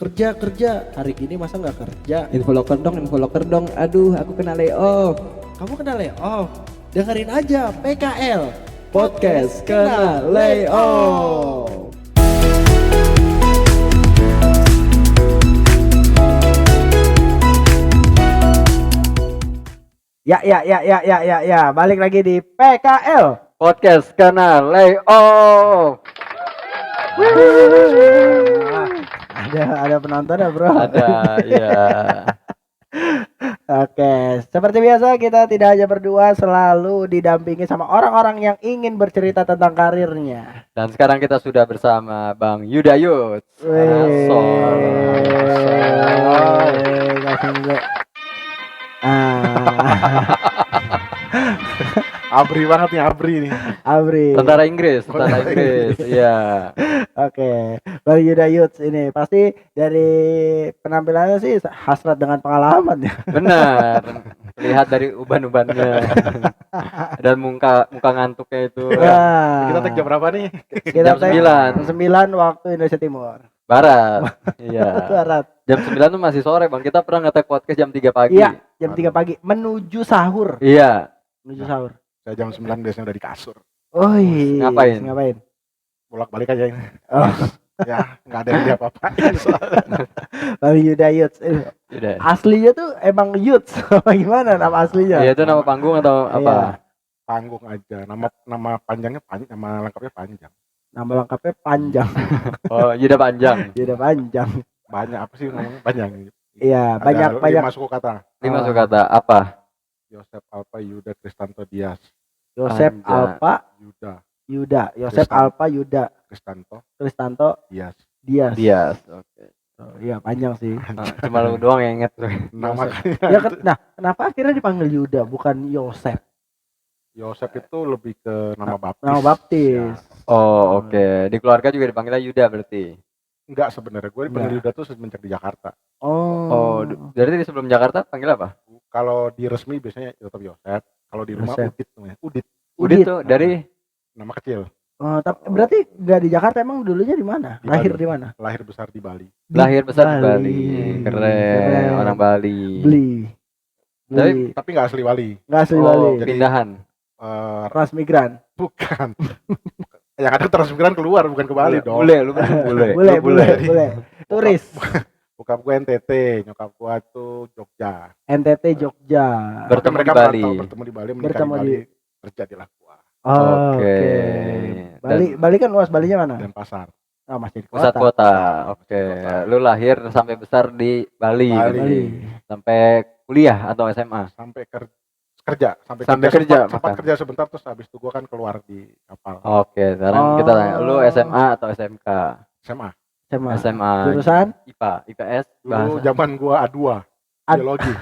Kerja, hari ini masa nggak kerja? Info locker dong. Aduh, aku kena layoff. Kamu kena layoff? Dengerin aja PKL Podcast kena layoff. Ya. Balik lagi di PKL Podcast kena layoff. Ada penonton ya bro? Ada, ya. Oke, seperti biasa kita tidak hanya berdua, selalu didampingi sama orang-orang yang ingin bercerita tentang karirnya. Dan sekarang kita sudah bersama Bang Yuda Yud. Abri banget nih, Abri. Tentara Inggris. Iya. Oke, Bang Yuda Yud ini pasti dari penampilannya sih hasrat dengan pengalaman ya. Benar. Lihat dari uban-ubannya dan muka ngantuknya itu. Kita take jam berapa nih? Jam 9. 9 waktu Indonesia Timur. Barat. Iya. Barat. Jam 9 tuh masih sore, Bang. Kita pernah nge-tag podcast jam 3 pagi. Iya, jam 3 pagi menuju sahur. Iya. Menuju sahur. Saya jam 9 biasanya udah di kasur. Oh iya. Ngapain? Bolak-balik aja ini. Oh. Ya, nggak ada yang diapa-apain soalnya. Bang Yuda Yud. Udah. Aslinya tuh emang Yud. Gimana nama aslinya? Iya, itu nama panggung atau apa? Panggung aja. Nama panjangnya nama lengkapnya panjang. Nama lengkapnya panjang. Oh, Yuda Panjang. Yuda panjang. Banyak apa sih namanya? Panjang. Iya, Ada banyak. 5 suku kata. 5 suku kata apa? Yosep Alfa Yuda Kristanto Dias. Yosep Panjang. Alfa Yuda Yosep Kristan- Alfa Yuda Kristanto Dias. Dias. Oke. Oh, iya panjang sih. Cuma lu doang yang inget tuh. Nama Ya, nah, kenapa akhirnya dipanggil Yuda bukan Yosep? Yosep itu lebih ke nama baptis. Nama baptis. Oh, oke. Di keluarga juga dipanggilnya Yuda berarti. Enggak, sebenarnya gue dipanggil Yuda tuh semenjak di Jakarta. Oh, berarti di sebelum Jakarta panggil apa? Kalau di resmi biasanya tetap Yosep. Kalau di rumah Yosep. Udit namanya. Udit, Udit tuh dari nama kecil. Oh, tapi berarti nggak di Jakarta, emang dulunya di mana? Di Lahir Bali. di mana? Lahir besar di Bali. lahir besar di Bali. Bali. Keren, orang Bali. Beli. Tapi nggak asli Bali. Nggak asli Oh, Bali. jadi- pindahan. Transmigran. Bukan. Yang ada transmigran keluar, bukan ke Bali dong. Bule, lu bener bule. Boleh, Lu boleh. Turis. Bokap gue NTT, nyokap gue tuh Jogja. NTT Jogja. Bertemu Mereka di Bali. merantau, bertemu di Bali, menikah Bertemu di Bali, di- terjadilah gua. Oh, Oke. Bali kan luas, Balinya mana? Dan pasar. Oh, masih di Pusat kota. Oke. Lu lahir sampai besar di Bali. Bali. Bali. Sampai kuliah atau SMA? Sampai kerja, Sampai kerja, sempat makan. kerja sebentar, terus habis itu gua kan keluar di kapal. Oke, sekarang kita tanya, lu SMA atau SMK? SMA. SMA. Jurusan IPA, IPS, Dulu bahasa. zaman gua A2, Ad- biologi.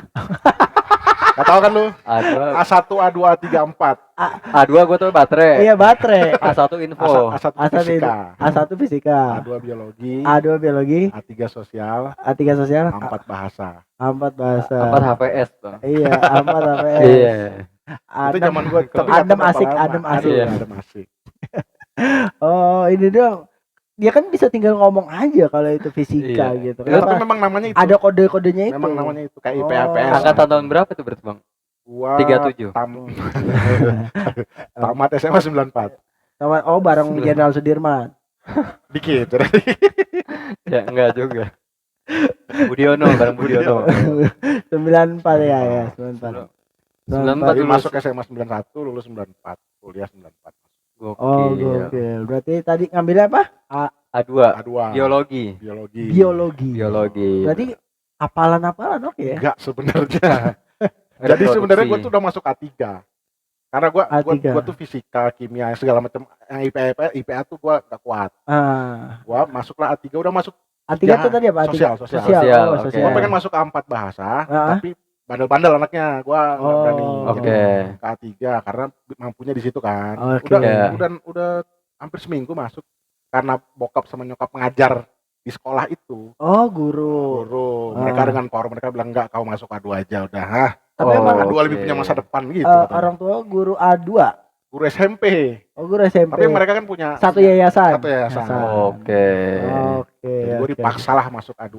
Gak tau kan lu? A2, A1, A2, A3, A4. A2 gua tuh baterai. Iya, baterai. A1 info. A1 A1 fisika, A1 fisika. A2 biologi, A2 biologi, A3 sosial, A3 sosial, A4 bahasa. A4 bahasa. 4 HPS tuh. Iya, A4 APS. Iya. Itu zaman gua tapi nggak Adem tahu berapa asik, lama. adem asik. Iya. Adem asik. Oh, ini dong. Dia kan bisa tinggal ngomong aja kalau itu fisika Iya. gitu. Ya, tapi Kenapa? memang namanya itu. Ada kode-kodenya itu. Memang namanya itu kayak Oh. IPAPS. Angkatan tahun berapa tuh berarti, Bang? Gua 37. Tamat SMA 94. Oh, bareng Jenderal Sudirman. Dikit. Ya, enggak juga. Budiono, bareng Budiono. 94 ya, 94. 94 Jadi lulus. masuk SMA 91, lulus 94, kuliah 94. Oh, Gokil. gokil. Berarti tadi ngambilnya apa? A2, A2. biologi. Biologi. Berarti hafalan oke ya? Enggak sebenarnya. Jadi sebenarnya gua tuh udah masuk A3. Karena gua A3. tuh fisika, kimia, segala macam yang IPA tuh gua enggak kuat. Gua masuklah A3, udah masuk. A3 Ya, tuh tadi apa? A3? sosial. Sosial, Oh, oke. sosial. Gua pengen masuk A4 bahasa, Ah. tapi bandel-bandel anaknya. Gua enggak Oh. berani. Oke. Ke A3 karena mampunya di situ kan. Oke. Udah hampir seminggu masuk karena bokap sama nyokap ngajar di sekolah itu. Oh, guru. Mereka dengan power mereka bilang enggak, kau masuk A2 aja udah. Hah? Tapi emang A2 lebih punya masa depan gitu. orang tua guru A2. Guru SMP. Oh, guru SMP. Tapi mereka kan punya satu yayasan. Satu yayasan. Oke. Oke. gue oke. dipaksa lah masuk A2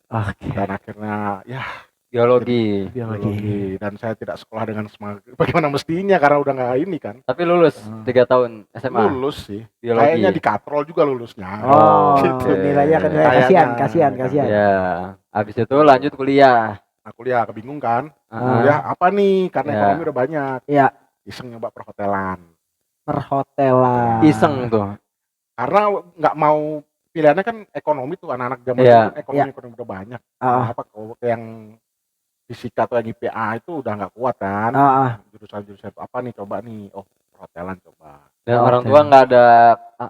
Oke. dan akhirnya ya Biologi. Biologi. dan saya tidak sekolah dengan semangat bagaimana mestinya karena udah nggak ini kan. Tapi lulus 3 tahun SMA Lulus sih. biologi. Kayaknya di katrol juga lulusnya. Oh, Gitu. nilainya kan Kayaknya. kasihan. Ya, habis itu lanjut kuliah. Nah, kuliah kebingung kan. Ah. Kuliah apa nih? Karena Ya. ekonomi udah banyak. Iya. Iseng nyoba perhotelan. Perhotelan. Iseng tuh. Karena nggak mau pilihannya kan ekonomi tuh anak-anak zaman Iya. dulu kan ekonomi udah banyak. Ah, Apa kalau yang fisika atau yang IPA itu udah nggak kuat kan. Jurusan-jurusan itu apa nih coba nih. Oh, perhotelan coba. Dan Oh, orang oke. tua nggak ada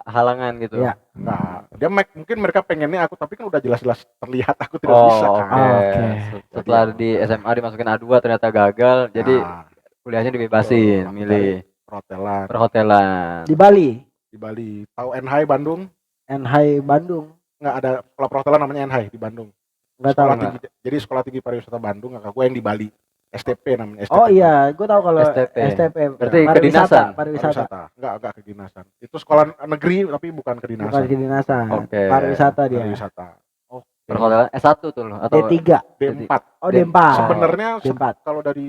halangan gitu. Iya. Enggak. Dia mungkin mereka pengennya aku tapi kan udah jelas-jelas terlihat aku tidak Oh, bisa oke. kan. Oke. Setelah di SMA dimasukin A2 ternyata gagal, jadi Nah, kuliahnya dibebasin, aku milih perhotelan perhotelan. Di Bali, di Bali. Tahu NHI Bandung? NHI Bandung. Nggak ada sekolah perhotelan namanya NHI di Bandung. Enggak tahu. Sekolah tinggi, jadi sekolah tinggi pariwisata Bandung, kakak gue yang di Bali. STP namanya STP. Oh iya, gue tahu kalau STP. STP. Berarti Pariwisata, kedinasan? pariwisata. Enggak kedinasan. Itu sekolah negeri tapi bukan kedinasan. Bukan kedinasan. Oke. Pariwisata dia. Pariwisata. Oke. Perhotelan S1 tuh loh atau D3. D4. Oh, D4. Sebenarnya D4. kalau dari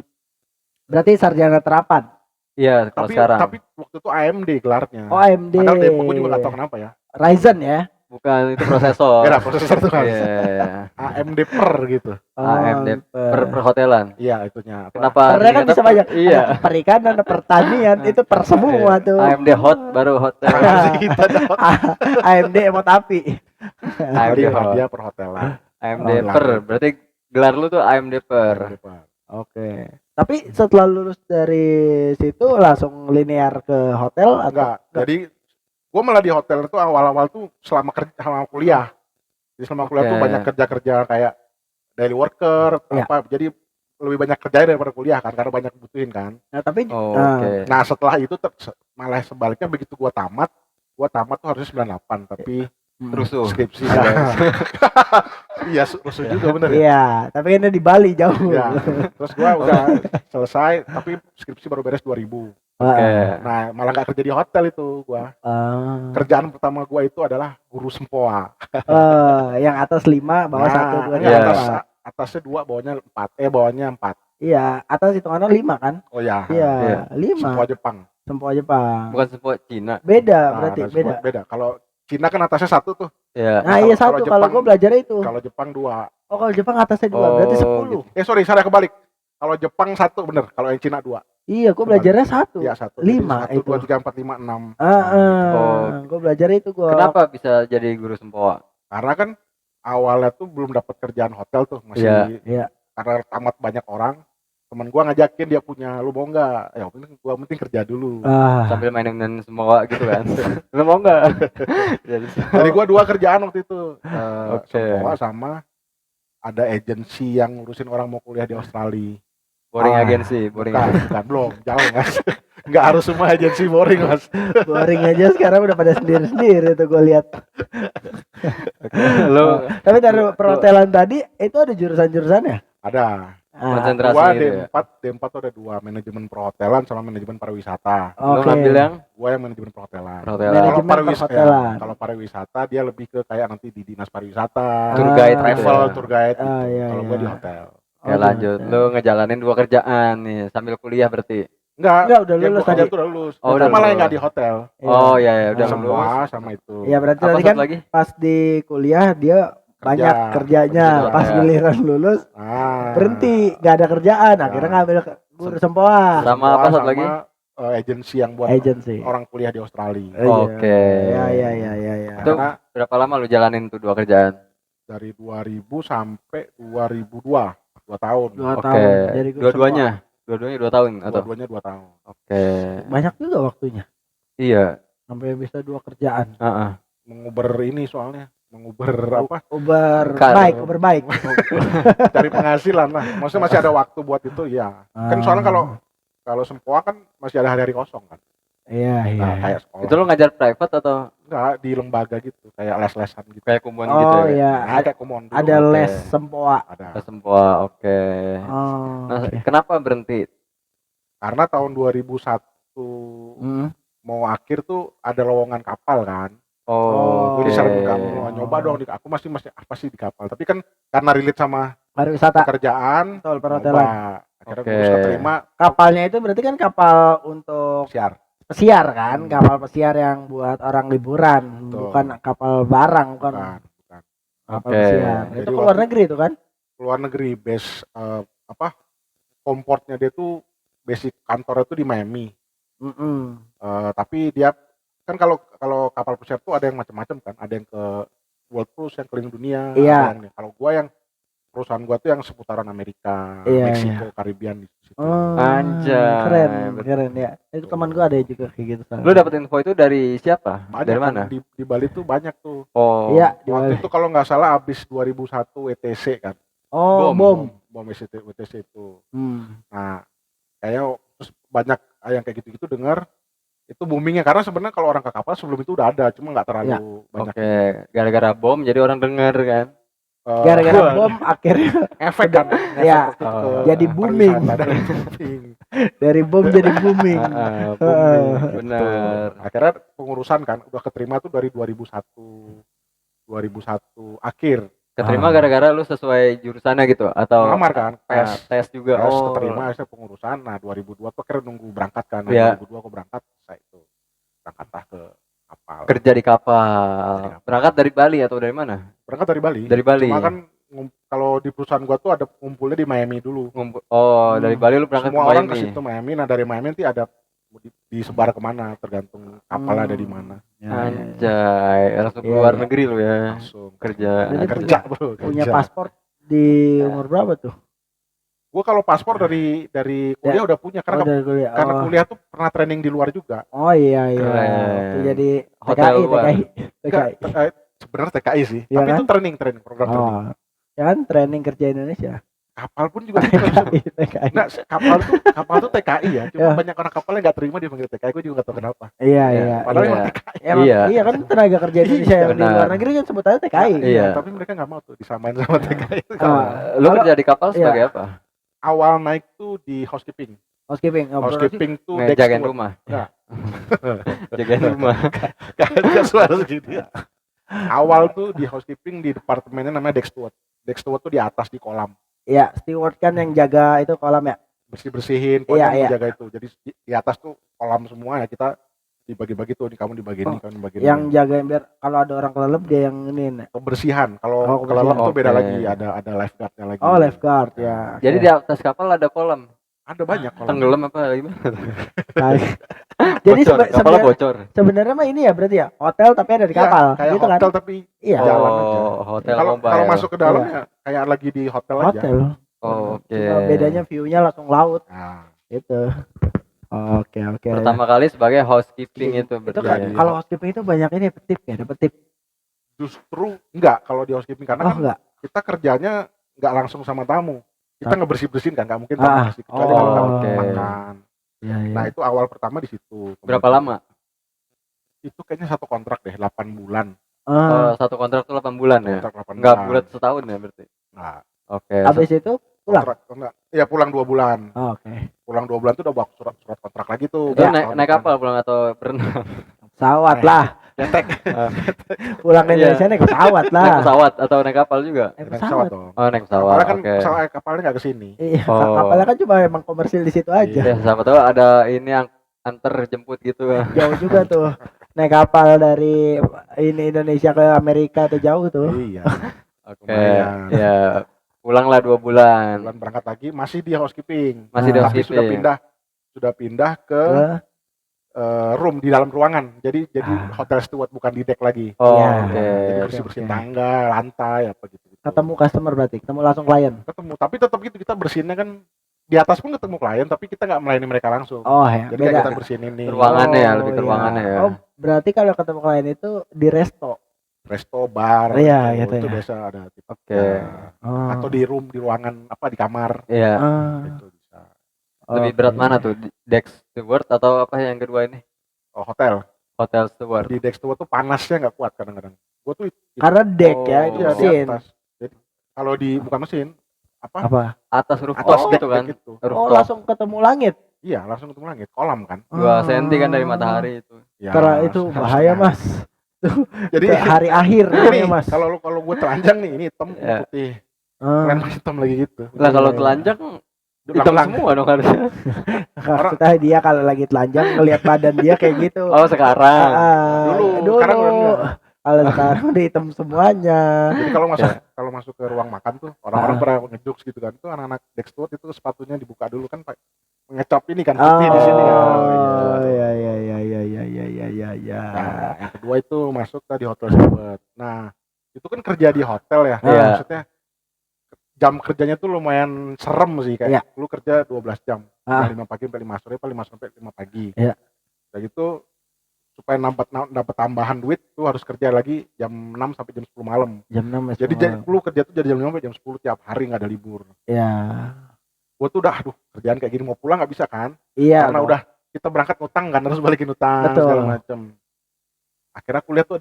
Berarti sarjana terapan. iya kalau sekarang. tapi waktu itu AMD gelarnya. Oh, AMD. Padahal Depok gue juga nggak tahu kenapa ya. Ryzen ya. Bukan itu prosesor. Beda prosesor tuh kan. Iya. AMD per gitu. AMD perhotelan. Iya itunya. Apa? Kenapa? Pernya kan ternyata bisa banyak. Iya. Ada perikanan, ada pertanian, itu per semua tuh. AMD hot baru hotel. Kita dapat AMD emot api. AMD hot. dia perhotelan. AMD Oh, per. Berarti gelar lu tuh AMD per. AMD per. Oke. Tapi setelah lulus dari situ langsung linear ke hotel atau Enggak. Jadi gue malah di hotel itu awal-awal tuh selama kuliah. Jadi selama kuliah tuh Oke. banyak kerja-kerja kayak daily worker Iya. apa. Jadi lebih banyak kerjanya daripada kuliah kan karena banyak butuhin kan. Nah, tapi Oh, ah, oke. Nah, setelah itu malah sebaliknya begitu gua tamat tuh harusnya 98 tapi Rusuh. skripsi. Iya, rusuh juga bener ya. iya, tapi kan di Bali jauh. Ya. Terus gua udah selesai tapi skripsi baru beres 2000. Oke. Nah, malah nggak kerja di hotel itu gua. Kerjaan pertama gua itu adalah guru sempoa. Yang atas 5, bawah 1, 2, Iya. Atasnya 2, bawahnya 4. Bawahnya 4. Iya, atas hitungannya 5 kan? Oh ya. Iya, 5. Sempoa Jepang. Sempoa Jepang. Bukan semua Cina. Beda Nah, berarti, ada sempoa- beda. beda. Kalau Cina kan atasnya 1 tuh. Ya. Nah, Kalau- iya kalau 1 kalau Jepang- gue belajar itu. Kalau Jepang 2. Oh, kalau Jepang atasnya 2, Oh, berarti 10. Sorry, saya kebalik. Kalau Jepang 1 bener, kalau yang Cina 2. Iya, gue belajarnya 1. Iya, 1. 5 1, itu. 2, 3, 4, 5, 6. Oh. Gue belajar itu gue. Kenapa bisa jadi guru sempoa? Karena kan awalnya tuh belum dapat kerjaan hotel tuh, masih Iya. Iya. karena tamat banyak orang. Temen gua ngajakin dia punya, lu mau nggak? Ya penting kerja dulu. Sambil mainin sempoa gitu kan. Lu mau enggak? Jadi Dari gua 2 kerjaan waktu itu. Oke. Sempoa sama ada agensi yang ngurusin orang mau kuliah di Australia. boring agensi, boring. Bukan, belum, jauh mas. Nggak harus semua agensi boring mas. Boring aja sekarang udah pada sendiri-sendiri tuh gue lihat. Lu Tapi dari perhotelan tadi itu ada jurusan-jurusannya? Ada. konsentrasi Gua gitu ya. D4 tuh ada 2, manajemen perhotelan sama manajemen pariwisata. Lu Oke. ngambil yang Gua yang manajemen perhotelan. perhotelan. Manajemen perhotelan. Kalau pariwisata dia lebih ke kayak nanti di dinas pariwisata, Tour guide, travel, gitu ya. tour guide gitu. Iya, Kalau iya. gua di hotel. Oke, lanjut. Lu ngejalanin 2 kerjaan nih sambil kuliah berarti. Enggak, udah yang lulus gua kerja tadi. tuh udah lulus. Oh, Itu udah malah yang lulus. nggak di hotel. Oh iya ya, udah Oh. lulus. Semua sama itu. Iya, berarti Apa tadi satu kan lagi? pas di kuliah dia banyak kerjanya, Kerja. pas giliran lulus berhenti, nggak ada kerjaan, akhirnya ngambil guru sempoa. Sama apa satu lagi? Agensi yang buat Agency. orang kuliah di Australia. Oke. Ya, ya. Itu Karena berapa lama lu jalanin tuh 2 kerjaan? dari 2000 sampai 2002, 2 tahun. 2 Oke. tahun. Jadi guru Dua-duanya 2 tahun atau? Dua-duanya 2 tahun. Oke. sempoa. Banyak juga waktunya. Iya. Sampai bisa 2 kerjaan. Heeh. Menguber ini soalnya, menguber apa? Uber Kar. baik, Uber baik. Cari penghasilan lah. Maksudnya masih ada waktu buat itu ya. Kan soalnya kalau sempoa kan masih ada hari-hari kosong kan. Iya, iya. Nah, kayak sekolah. Itu lu ngajar private atau Enggak, di lembaga gitu, kayak les-lesan gitu. kayak kumon gitu Oh ya? iya, Nah, kayak kumon dulu. ada Oke. les sempoa. Ada. Ke sempoa, oke. Oh. Nah, oke. kenapa berhenti? Karena tahun 2001 Hmm. mau akhir tuh ada lowongan kapal kan. Oh, Gue oke. disarankan kamu Coba dong, aku masih apa sih di kapal. Tapi kan karena relate sama Pariwisata. pekerjaan, Betul, perhotelan. coba. Akhirnya Oke. terus keterima Kapalnya itu berarti kan kapal untuk siar. pesiar kan, kapal pesiar yang buat orang liburan, Betul. bukan kapal barang, bukan Bukan. kapal Oke. pesiar. Jadi Itu ke luar negeri itu kan? Luar negeri base komportnya dia tuh basic kantornya tuh di Miami. Tapi dia kan kalau kapal pesiar tuh ada yang macam-macam kan, ada yang ke World Cruise yang keliling dunia, Iya. ada yang kalau gua yang perusahaan gua tuh yang seputaran Amerika, Iya, Meksiko, Karibian di situ. Oh, Anjay. keren ya. Itu teman gua ada juga kayak gitu. Lu dapet info itu dari siapa? Banyak Dari kan, mana? di Bali tuh banyak tuh. Oh. Iya, di Waktu Bali. itu kalau nggak salah habis 2001 WTC kan. Oh, bom. WTC itu. Hmm. Nah, kayak terus banyak yang kayak gitu-gitu dengar itu boomingnya karena sebenarnya kalau orang ke kapal sebelum itu udah ada, cuma nggak terlalu banyak. Oke, gara-gara bom jadi orang denger kan. Gara-gara bom akhirnya efek kan. Ya, efek waktu itu ke jadi booming. pariwisata dan booming. dari bom jadi booming. Booming, bener. Akhirnya pengurusan kan udah keterima tuh dari 2001 akhir. Keterima gara-gara lu sesuai jurusannya gitu atau Ngelamar kan, tes juga. tes Oh. keterima saya pengurusan. Nah 2002 tuh akhirnya nunggu berangkat kan. Nah, Iya. 2002 aku berangkat, saya itu berangkatlah ke kapal. Kerja di kapal. Berangkat dari Bali atau dari mana? Berangkat dari Bali. Dari Bali. Cuma kan kalau di perusahaan gua tuh ada ngumpulnya di Miami dulu. Dari Bali lu berangkat Semua ke orang Miami. ke situ Miami. Nah dari Miami nanti ada disebar kemana tergantung kapalnya ada di mana. Anjay, langsung Iya, keluar iya. negeri lu ya. Langsung Kerja. Jadi kerja bro. Punya kerja. paspor di umur berapa tuh? Gua kalau paspor dari kuliah udah punya karena dari kuliah. karena kuliah tuh pernah training di luar juga. Oh iya. Keren. Itu jadi Hotel TKI, luar. TKI. Sebenarnya TKI sih, Iya tapi kan? itu training program training. Oh. Ya kan training kerja Indonesia. Kapal pun juga gitu. TKI. Nah, kapal tuh TKI ya, cuma banyak orang kapalnya nggak terima dipanggil TKI, gue juga nggak tahu kenapa. Iya. Padahal Iya. emang TKI. Emang, Iya. iya kan tenaga kerja Indonesia yang di benar. luar negeri kan sebutannya TKI. Iya. Tapi mereka nggak mau tuh disamain sama TKI. Lu kerja di kapal Iya. sebagai apa? Awal naik tuh di housekeeping. Housekeeping. Housekeeping tuh deck Jagain steward. rumah. Nggak. Jagain rumah. Kagak suara segitu ya. Awal tuh di housekeeping di departemennya namanya deck steward. Deck steward tuh di atas di kolam. Iya, steward kan yang jaga itu kolam ya. Bersihin, Iya, pokoknya jaga itu. Jadi di atas tuh kolam semua ya, kita dibagi-bagi tuh, ini kamu dibagi ini, kamu dibagi ini. Yang jagain biar kalau ada orang kelelep dia yang ini. Kebersihan. Kalau Oh, kelelep kebersihan. tuh beda Oke. lagi, ada lifeguardnya lagi. Oh, lifeguard ya. Jadi di atas kapal ada kolam. Ada banyak kolam. Tenggelam apa gimana? Jadi Bocor, kapalnya sebenarnya bocor. sebenarnya mah ini ya berarti ya hotel tapi ada di Iya, kapal kayak gitu kan. hotel tapi Iya. jalan aja. Oh, hotel Kalau mobile. kalau masuk ke dalam Iya. ya kayak lagi di hotel aja. Hotel. Oh, oke. Cuma bedanya view-nya langsung laut Nah, gitu. Oke. Pertama kali sebagai housekeeping itu Itu berarti. kan ya. kalau housekeeping itu banyak ini tip ya, dapat tip. justru enggak kalau di housekeeping karena Oh kan enggak. kita kerjanya enggak langsung sama tamu. Kita ngebersih-bersihin kan, enggak mungkin Ah, tamu bersih kecuali oh, kalau tamu oke. makan. Iya. Nah, itu awal pertama di situ. Berapa lama? Itu kayaknya satu kontrak deh, 8 bulan. Oh, satu kontrak tuh 8 bulan ya. Kontrak 8 Enggak bulan. bulat setahun ya berarti. Nah, Oke. Habis itu pulang. kontrak enggak. Ya pulang 2 bulan. Oh, oke. Pulang 2 bulan tuh udah bawa surat kontrak lagi tuh. Itu Ya. naik kapal pulang atau berenang? Pesawat lah. Nyetek. Pulang ke Iya. Indonesia naik pesawat Naik lah. pesawat atau naik kapal juga? Naik Naik pesawat. dong. Oh, naik pesawat. Kapalnya kan Oke. kapalnya nggak kesini. Iya, Oh. kapalnya kan cuma emang komersil di situ aja. Ya, siapa tahu ada ini yang antar jemput gitu. Jauh juga tuh. Naik kapal dari ini Indonesia ke Amerika tuh jauh tuh. Iya. Oke. Lumayan. Ya, pulanglah 2 bulan. Bulan berangkat lagi masih di housekeeping. Masih di Nah, Tapi housekeeping. sudah pindah ke room di dalam ruangan. Jadi hotel steward bukan di deck lagi. Oh, Iya. oke. Jadi bersih-bersihin tangga, lantai apa gitu. Ketemu customer berarti, ketemu langsung klien. Ketemu, tapi tetap gitu kita bersihinnya kan di atas pun ketemu klien, tapi kita nggak melayani mereka langsung. Oh ya, Jadi kayak beda. kita bersihin ini. Ruangannya ya, lebih ke iya. ruangannya ya. Oh, berarti kalau ketemu klien itu di resto. Resto, bar, Iya, gitu itu ya. biasa ada. Gitu. Oke. Oh. Atau di room, di ruangan apa di kamar. Iya. Itu bisa. Lebih Oke. berat mana tuh? Deck steward atau apa yang kedua ini? Oh, hotel. Hotel steward. Di deck steward tuh panasnya nggak kuat kadang-kadang. Gua tuh Karena deck ya, itu Oh. iya, di mesin. atas. Jadi kalau di bukan mesin, apa? Apa? Atas rooftop Atas gitu deck kan. gitu. Oh, Rooftop. langsung ketemu langit. Iya, langsung ketemu langit, kolam kan. 2 senti kan dari matahari itu. Ya, Karena itu bahaya, setengah. Mas. Jadi Ke hari akhir ini namanya, Mas. kalau gue telanjang nih, ini hitam Ya. putih. Ah, Keren hitam lagi gitu. Lah kalau Iya. telanjang hitam Lang-lang. semua dong harusnya. maksudnya dia kalau lagi telanjang ngelihat badan dia kayak gitu. Oh sekarang. Dulu, sekarang udah enggak. Kalau sekarang udah hitam semuanya. Jadi kalau masuk ke ruang makan tuh orang-orang pada ngejokes gitu kan. Itu anak-anak Dexter itu sepatunya dibuka dulu kan Pak. Ngecap ini kan putih di sini kan. Oh, iya iya. Nah, yang kedua itu masuk tadi Hotel Steward. Nah, itu kan kerja di hotel ya. Iya. Maksudnya jam kerjanya tuh lumayan serem sih kayak Iya. lu kerja 12 jam. Ah. Jam 5 pagi sampai 5 sore, 5 sampai 5 pagi. Iya. Udah gitu supaya dapat tambahan duit tuh harus kerja lagi jam 6 sampai jam 10 malam. Jam 6 Jadi lu kerja tuh jadi jam 5 sampai jam 10 tiap hari nggak ada libur. ya. Gua tuh udah aduh kerjaan kayak gini mau pulang nggak bisa kan? Iya. Karena udah kita berangkat ngutang kan harus balikin utang Betul. segala macam. Akhirnya aku lihat tuh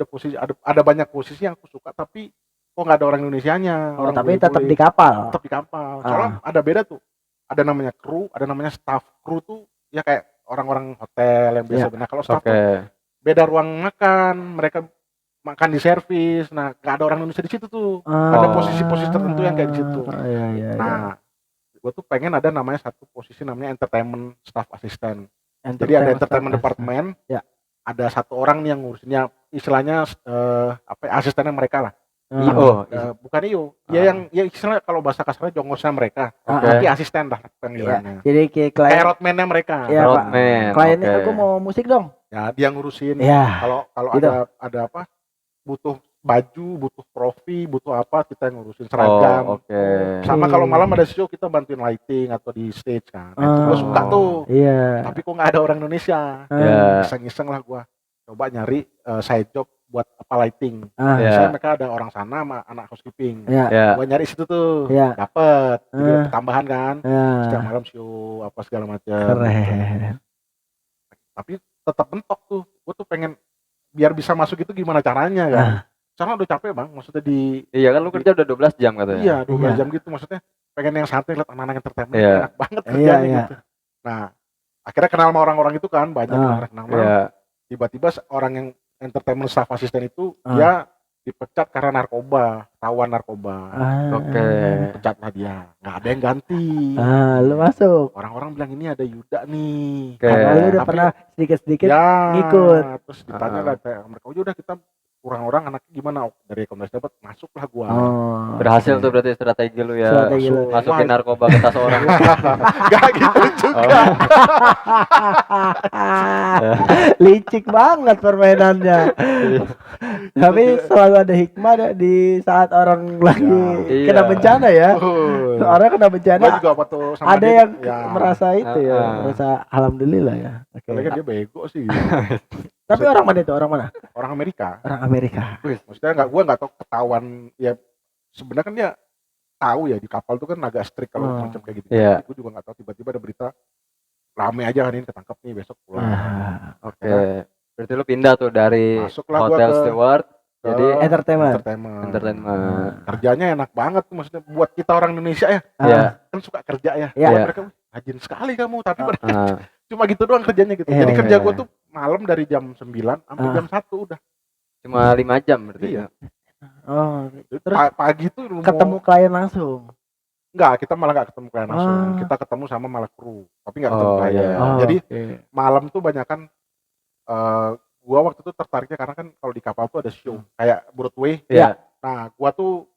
ada banyak posisi yang aku suka tapi kok nggak ada orang Indonesianya. Oh, Orang tapi bule-bule. tetap di kapal. Tetap di kapal. Soalnya ada beda tuh. Ada namanya kru, ada namanya staff. Kru tuh ya kayak orang-orang hotel yang biasa. Nah kalau staff Oke. tuh beda ruang makan, mereka makan di servis. Nah nggak ada orang Indonesia di situ tuh. Ada posisi-posisi tertentu yang kayak di situ. Iya. Nah, gue tuh pengen ada namanya satu posisi namanya entertainment staff assistant. Jadi ada entertainment department, Ya. ada satu orang nih yang ngurusinnya, istilahnya asistennya mereka lah. IO. Bukan IO, dia yang ya istilahnya kalau bahasa kasarnya jongosnya mereka, Oke. tapi asisten lah panggilannya. Jadi kayak klien. Kayak roadman-nya mereka. Iya, Pak. Roadman. Kliennya Oke. aku mau musik dong. Ya dia ngurusin. Ya. Kalau Gitu. ada apa? Butuh baju, butuh trofi, butuh apa kita yang ngurusin seragam. Oh, oke. Sama kalau malam ada show kita bantuin lighting atau di stage kan. Nah, itu gue suka tuh. Iya. Tapi kok nggak ada orang Indonesia. Ya. Iseng-iseng lah gua coba nyari side job buat apa lighting. Ah, Ya. Misalnya mereka ada orang sana sama anak housekeeping. ya. Ya. Gua nyari situ tuh. Ya. Dapet. Jadi tambahan kan. Ya. Setiap malam show apa segala macam. Keren. Tapi tetap mentok tuh. Gua tuh pengen biar bisa masuk itu gimana caranya kan. Karena udah capek bang. Maksudnya Iya kan lu kerja udah 12 jam katanya. iya 12 Iya. jam gitu. Maksudnya pengen yang santai lihat anak-anak entertainment. Iya. Enak banget Iya, kerjanya iya. gitu. Nah akhirnya kenal sama orang-orang itu kan. Banyak yang kenal. Iya. Tiba-tiba orang yang entertainment staff assistant itu Ah. dia dipecat karena narkoba, tawan narkoba. Oke. Pecat lah dia, nggak ada yang ganti. Lu masuk. Orang-orang bilang ini ada Yuda nih. Oke. Karena lu udah Tapi- pernah sedikit-sedikit Ya, ngikut. terus ditanya lah kayak mereka, "Oh, udah kita kurang orang anaknya gimana?" Oh, dari rekomendasi dapat masuklah gua. Oh. Berhasil tuh berarti strategi lu ya. Strategi lu. Masukin narkoba ke tas orang. Gak gitu juga. Licik banget permainannya. Tapi selalu ada hikmah di saat orang lagi Iya. kena bencana ya. Orang kena bencana Gua juga waktu sama ada dia, yang ya, merasa itu ya, Ah. merasa alhamdulillah ya. Oke. soalnya kan dia bego sih. Tapi orang mana itu? Orang mana? Orang Amerika. Orang Amerika. Maksudnya gua nggak tahu ketahuan ya. Sebenarnya kan dia tahu ya di kapal tuh kan agak strict kalau macam kayak gitu. Iya. Gue juga nggak tahu tiba-tiba ada berita rame aja hari ini ketangkap nih besok pulang. Oke. Berarti lu pindah tuh dari Masuklah gua hotel ke steward jadi Entertainment. entertainment. Kerjanya enak banget tuh maksudnya buat kita orang Indonesia ya. Iya. Kan suka kerja ya. Iya. Buat mereka rajin sekali kamu tapi mereka Ah, cuma gitu doang kerjanya gitu. Iya, Jadi iya, kerja iya. gue tuh malam dari jam 9 sampai jam 1 udah. cuma 5 jam berarti. Iya. Oh, Jadi Terus pagi tuh lu ketemu klien langsung. enggak, kita malah enggak ketemu klien langsung. Ah. Kita ketemu sama malah kru. Tapi enggak ketemu Oh, klien. iya. Oh, Jadi oke. malam tuh banyak kan gua waktu itu tertariknya karena kan kalau di kapal tuh ada show kayak Broadway. Iya. Nah, gua tuh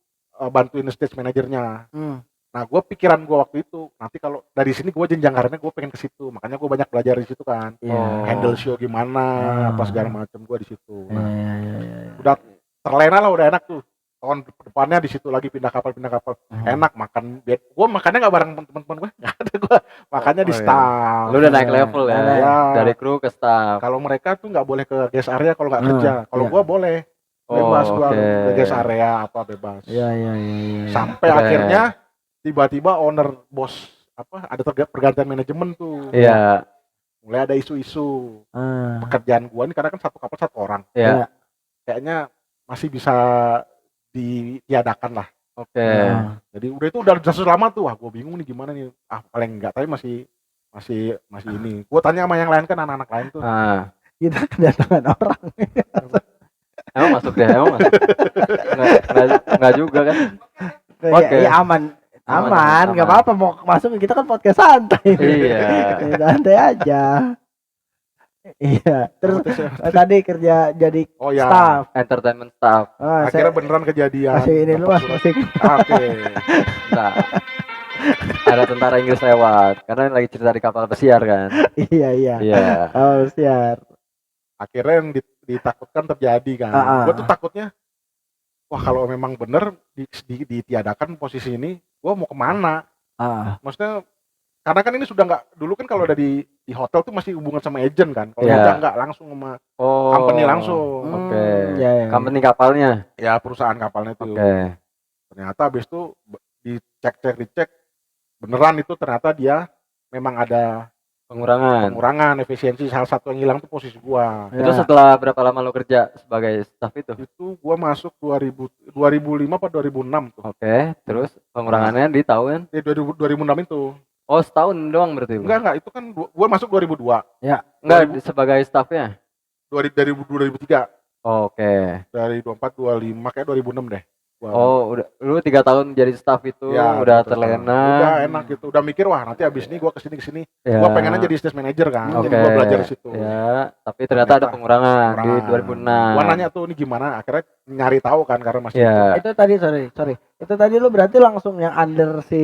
bantuin stage manajernya. Hmm. Nah, gua pikiran gua waktu itu nanti kalau dari sini gua jenjang karirnya gua pengen ke situ. Makanya gua banyak belajar di situ kan. Iya. Handle show gimana, Ah. apa segala macam gua di situ. Iya, Nah, iya. udah terlena lah udah enak tuh. Tahun depannya di situ lagi pindah kapal. Enak makan. Gua makannya nggak bareng teman-teman gua. Nggak ada gua. Makannya di Oh, iya. staff. Lu udah naik level ya. Iya. Dari kru ke staff. Kalau mereka tuh nggak boleh ke guest area kalau nggak Ah, kerja. Kalau iya. gua boleh. Oh, Bebas gua oke. ke guest area apa bebas. Iya. Sampai Keren. akhirnya tiba-tiba owner bos apa ada pergantian manajemen tuh. Iya. Mulai ada isu-isu Ah. pekerjaan gua nih karena kan satu kapal satu orang. Iya. Kayaknya masih bisa ditiadakan lah. Oke. Ah. Jadi udah itu udah lama tuh. Wah, gua bingung nih gimana nih. Paling enggak tapi masih ini. Gua tanya sama yang lain kan anak-anak lain tuh. Ah. Kita kedatangan orang. Emang masuk deh, emang masuk. Enggak juga kan. Oke. Ya aman. Aman, Aman, nggak aman. apa-apa mau masuk, kita kan podcast santai. Iya. Santai aja. Iya. Terus tadi kerja jadi Oh ya, staff. Entertainment staff. akhirnya beneran kejadian. masih ini lu mas musik. Oke. Nah, ada tentara Inggris lewat karena lagi cerita di kapal pesiar kan. Iya iya. Iya. Oh siar. Akhirnya yang ditakutkan terjadi kan. Gue tuh takutnya, wah kalau memang bener ditiadakan posisi ini, gue mau kemana? Maksudnya karena kan ini sudah nggak, dulu kan kalau ada di hotel tuh masih hubungan sama agent kan, kalau Iya. nggak langsung sama Oh. company langsung. Oke. Ya, ya. Company kapalnya. Ya perusahaan kapalnya itu. Oke. Ternyata habis itu dicek beneran itu ternyata dia memang ada pengurangan efisiensi. Salah satu yang hilang tuh posisi gua. Itu setelah berapa lama lo kerja sebagai staff itu? Itu gua masuk 2005 atau 2006 tuh. Oke, terus pengurangannya di tahun? 2006 itu. Oh, setahun doang berarti. Enggak, itu kan gua masuk 2002. Enggak sebagai staffnya. Dari 2003. Oke. Dari 24 25 kayak 2006 deh. Oh, udah lu 3 tahun jadi staff itu Ya, udah terus terlena. Udah enak gitu. Udah mikir wah nanti abis ini gua kesini. Ya. Gua pengennya jadi sales manager kan. Oke. Jadi gua belajar di situ. Ya, tapi ternyata ada pengurangan di 2006. Gua nanya tuh ini gimana, akhirnya nyari tahu kan karena masih Ya, Itu tadi sorry. Itu tadi lu berarti langsung yang under si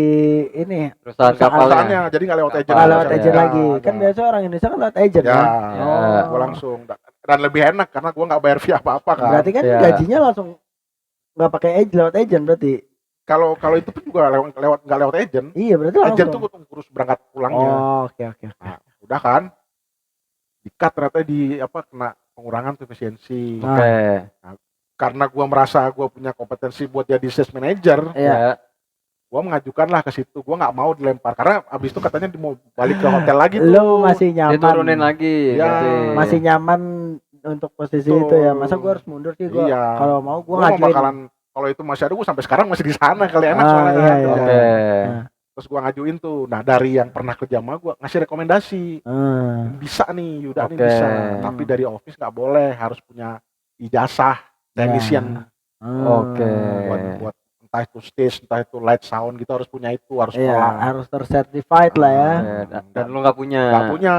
ini perusahaan kapalnya. perusahaannya, jadi nggak lewat agent. nggak lewat Ya, agent ya, lagi. Kan biasa orang Indonesia kan lewat agent Ya, kan. Ya. gua langsung dan lebih enak karena gua nggak bayar fee apa-apa kan. Berarti kan Ya. gajinya langsung nggak pakai agent, lewat agent berarti. Kalau itu pun juga nggak lewat agent. Iya berarti Agent langsung. tuh ngurus berangkat pulangnya. Oh, oke. Nah, udah kan. Di-cut ternyata kena pengurangan tuh efisiensi. Oke. Karena gua merasa gua punya kompetensi buat jadi sales manager, Iya. Ya. gua mengajukanlah ke situ. Gua nggak mau dilempar karena abis itu katanya mau balik ke hotel lagi tuh. Lu masih nyaman. Diturunin lagi Ya. berarti. Masih nyaman untuk posisi Betul. itu ya. Masa gua harus mundur sih gua. Iya. Kalau mau gua Gua mau ngajuin. bakalan kalau itu masih ada, gua sampai sekarang masih di sana kali enak Ah, soalnya iya, kan. iya. Oke. Terus gua ngajuin tuh. Nah, dari yang pernah kerja sama gua ngasih rekomendasi. Bisa nih, Yuda nih Oke. bisa. Tapi dari office nggak boleh, harus punya ijazah technician. Oke. Buat entah itu stage, entah itu light sound gitu harus punya itu, harus Iya, sekolah. harus tercertified lah ya. Oke, dan lu nggak punya. Nggak punya.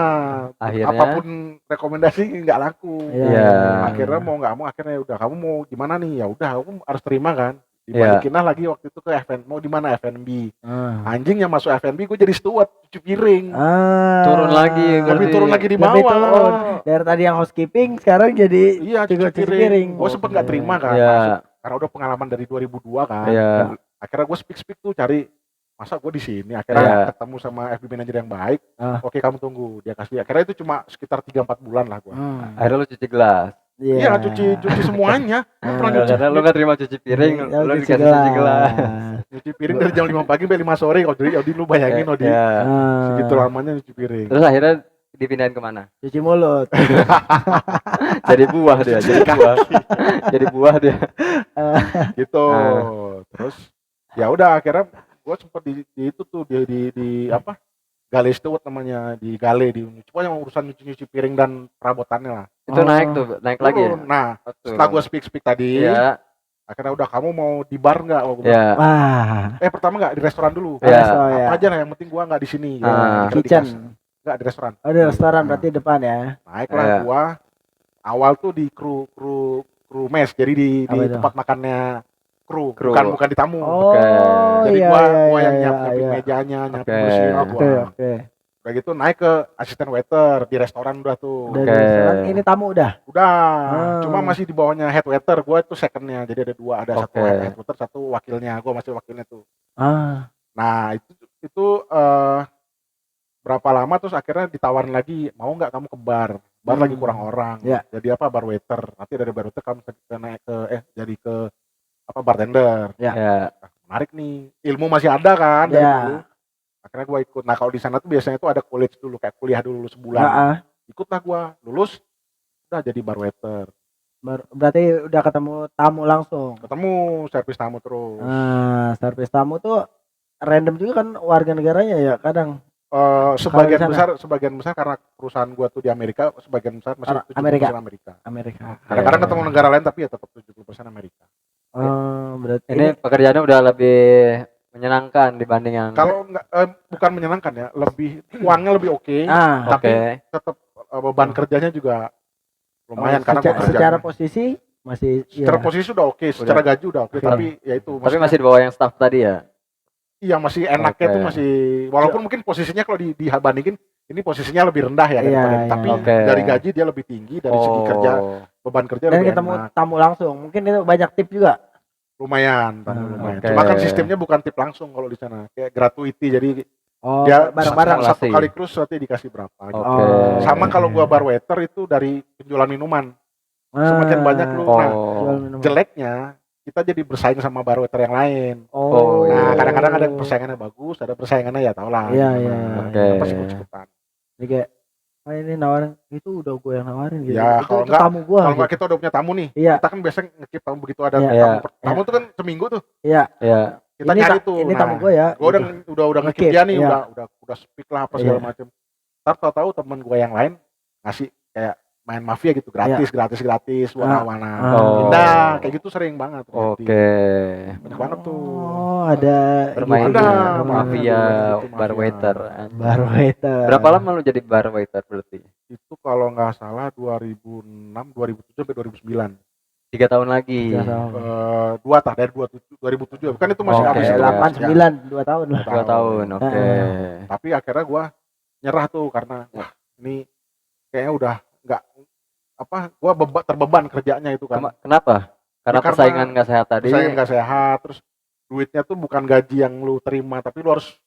Akhirnya? Apapun rekomendasi nggak laku. Iya. Akhirnya mau nggak mau akhirnya udah kamu mau gimana nih, ya udah aku harus terima kan. Dibalikin lah lagi waktu itu ke F&B, mau di mana F&B. Anjing yang masuk F&B gue jadi steward cuci piring. Turun lagi Lebih berarti. turun lagi di Lebih bawah. turun. Dari tadi yang housekeeping sekarang jadi Iya, cuci cuci piring. piring. Gue sempet nggak terima kan. Iya. Masuk. Karena udah pengalaman dari 2002 kan. Iya. Akhirnya gue speak tuh cari, masa gue di sini. Akhirnya Iya. ketemu sama FB manager yang baik. Ah. Oke, kamu tunggu. Dia kasih. Akhirnya itu cuma sekitar 3-4 bulan lah gue. Akhirnya lu cuci gelas. Iya, cuci semuanya. Gua pernah nyuci, Karena lu nggak terima cuci piring, lu dikasih cuci gelas. nyuci piring dari jam 5 pagi sampai 5 sore. Odi lu bayangin, Odi. Ya. Segitu lamanya nyuci piring. Terus akhirnya dipindahin kemana? Cuci mulut. Jadi buah dia, jadi buah. Jadi buah dia. Gitu. Ah. Terus ya udah akhirnya gue sempet di itu tuh di apa? Gale Steward namanya, di Gale, di pokoknya urusan nyuci piring dan perabotannya lah. Itu naik lagi ya? Turun. Nah, Turun. setelah gue speak tadi, Iya. akhirnya udah kamu mau di bar nggak? Oh, gua Iya. Wah, bilang, pertama nggak di restoran dulu. Iya. resto ya. Apa aja lah, yang penting gua nggak di sini. Ah. Kitchen. Nggak di restoran. Oh, di restoran berarti depan ya. Naiklah Iya. gua. Awal tuh di kru mes, jadi di Apa itu? tempat makannya kru, Kru. bukan di tamu. Oh, Jadi iya, gua iya, yang iya, nyiapin iya. mejanya, nyiapin Oke. kursinya Oke, gua. oke. Udah gitu naik ke asisten waiter di restoran udah tuh. Dari Oke. restoran ini tamu udah. Udah, Ah. cuma masih di bawahnya head waiter. Gua itu secondnya, jadi ada dua, ada satu Oke. head waiter, satu wakilnya. Gua masih wakilnya tuh. Ah, Nah itu berapa lama terus akhirnya ditawarin lagi, mau nggak kamu ke bar lagi kurang orang. Ya. Jadi apa, bar waiter, nanti dari bar waiter kamu naik ke jadi ke apa, bartender. Ya. Ya. Menarik nih, ilmu masih ada kan dari Ya. dulu. Akhirnya gua ikut. Nah kalau di sana tuh biasanya tuh ada college dulu, kayak kuliah dulu sebulan. ah. Ikutlah gua, lulus udah jadi bar waiter. Berarti udah ketemu tamu langsung. Ketemu servis tamu terus. Servis tamu tuh random juga kan warga negaranya ya kadang. Kalau di sana? sebagian besar karena perusahaan gua tuh di Amerika, sebagian besar masih 70% Amerika. Amerika. Kadang-kadang ketemu negara lain tapi ya tetap 70% Amerika. Oh, berarti Ini pekerjaannya udah lebih menyenangkan dibanding yang Kalau nggak bukan menyenangkan ya, lebih uangnya lebih oke, tapi oke. tetap beban kerjanya juga lumayan karena gua kerja. secara posisi masih Secara posisi udah oke, secara gaji udah oke, tapi ya itu Tapi masih di bawah yang staff tadi ya. iya masih enaknya Oke. tuh masih walaupun mungkin posisinya kalau dibandingin ini posisinya lebih rendah ya daripada Iya, tapi Oke. dari gaji dia lebih tinggi dari segi kerja beban kerja dan lebih ketemu enak. tamu langsung. Mungkin itu banyak tip juga. Lumayan. Oke. Cuma kan sistemnya bukan tip langsung kalau di sana kayak gratuity jadi Oh, dia bareng-bareng. satu Akumulasi. kali cruise nanti dikasih berapa gitu. Oke. Sama kalau gua bar waiter itu dari penjualan minuman. Semakin banyak lu. Oh. Nah, jual minuman. jeleknya kita jadi bersaing sama bar waiter yang lain. Oh, iya. Nah, kadang-kadang ada persaingannya bagus, ada persaingannya ya tau lah. Iya, gimana. iya. Oke. Apa sih ikut-ikutan. Jadi kayak ini nawarin itu udah gue yang nawarin gitu. Ya, itu, kalau itu enggak- tamu gua. Kalau gitu. nggak kita udah punya tamu nih, Iya, kita kan biasa ngekip tamu begitu ada Iya. tamu. Tamu tuh kan seminggu tuh. iya. Ya. Kita Ini nyari ta- tuh. Ini Nah, tamu gue ya. Gua gitu. udah ngekip Ngekip, dia nih, iya. udah speak lah apa segala Iya. macam. Ntar tahu teman gue yang lain ngasih kayak main mafia gitu gratis, gratis, warna-warna. Oh. Indah, kayak gitu sering banget. Oke. Banyak banget tuh. Oh, ada Bermain ini Ada, juga. di mafia gitu, bar mafia. waiter. Bar waiter. Berapa lama lu jadi bar waiter berarti? Itu kalau nggak salah 2006, 2007 sampai 2009. 3 tahun lagi. Tiga tahun. Dua tah dari 2007 kan itu masih Oke, habis itu. 8, Ya. 9, 2 tahun lah. 2 tahun. Oke. Tapi akhirnya gua nyerah tuh karena wah ini kayaknya udah nggak gua terbeban kerjanya itu kan. Kenapa? Karena Ya, karena persaingan nggak sehat tadi. Persaingan nggak sehat, terus duitnya tuh bukan gaji yang lu terima tapi lu harus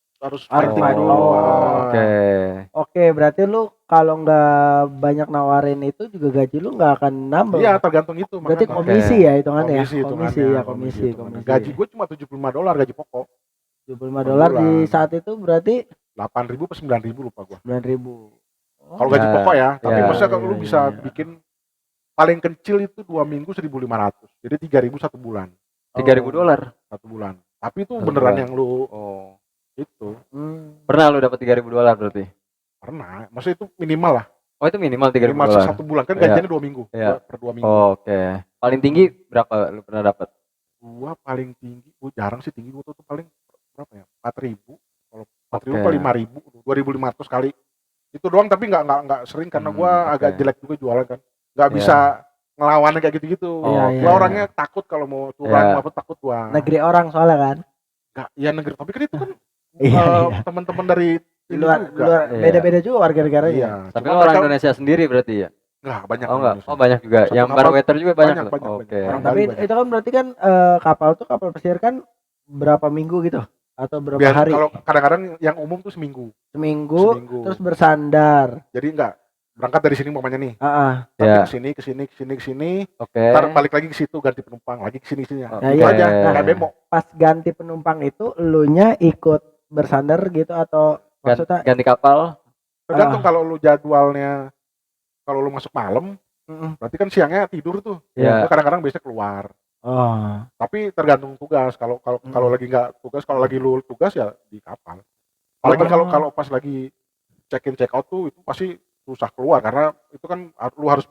fighting fight. dulu. Oh, Oke. Oke, berarti lu kalau nggak banyak nawarin itu juga gaji lu nggak akan nambah. Iya, tergantung itu. Berarti makanya. komisi ya hitungannya. Komisi hitungannya, komisi. Gaji gue cuma $75 gaji pokok. $75 di saat itu berarti 8.000 ke 9.000 lupa gua. 9.000. Kalau gaji Ya, pokok ya, tapi ya, maksudnya kalau lu ya, bisa ya. bikin paling kecil itu 2 minggu 1.500. Jadi 3.000 satu bulan. $3.000. Satu bulan. Tapi itu Satu beneran bulan. yang lu Oh. itu Pernah lu dapat $3.000 berarti? pernah. Maksudnya itu minimal lah. Oh, itu minimal Minimal $3.000. satu bulan kan Iya. gajinya 2 minggu. Iya. Per 2 minggu. Oke. Paling tinggi berapa lu pernah dapat? Gua paling tinggi, gua jarang sih tinggi, gua tuh paling berapa ya? 4.000. Kalau 4.000 Oke. kali 5.000, 2.500 kali. Itu doang tapi nggak sering karena gua agak oke. jelek juga jualan kan. Nggak Iya. bisa ngelawan kayak gitu-gitu. Oh, Iya, Gua iya. orangnya takut kalau mau curang Iya. apa takut gua. negeri orang soalnya kan. Nggak, ya negeri tapi kan itu kan Iya, iya. teman-teman dari ini Luar juga. Iya. beda-beda juga warga negaranya. Iya. Tapi Cuma lu orang mereka- Indonesia sendiri berarti ya? Nggak, banyak. Oh enggak. Indonesia. Oh banyak juga. Satu Yang kapal bar waiter juga banyak. banyak, lu? banyak, Oke. banyak. Tapi Bali itu kan berarti kan kapal pesisir kan berapa minggu gitu atau berapa Biar hari? kalau kadang-kadang yang umum tuh seminggu. Seminggu Seminggu. terus bersandar. Jadi enggak berangkat dari sini umpamanya nih. Tapi Ya. ke sini, Oke. ntar balik lagi ke situ ganti penumpang, lagi ke sini sini. Oh, Nah, Itu iya. aja, Nah, kayak bemo. Pas ganti penumpang itu elunya ikut bersandar gitu atau maksudnya Ganti kapal. Tergantung kalau lu jadwalnya kalau lu masuk malam, berarti kan siangnya tidur tuh. Ya. Lu kadang-kadang biasanya keluar. oh Tapi tergantung tugas. Kalau lagi nggak tugas, kalau lagi lu tugas ya di kapal. Apalagi kalau pas lagi check in check out tuh itu pasti susah keluar karena itu kan lu harus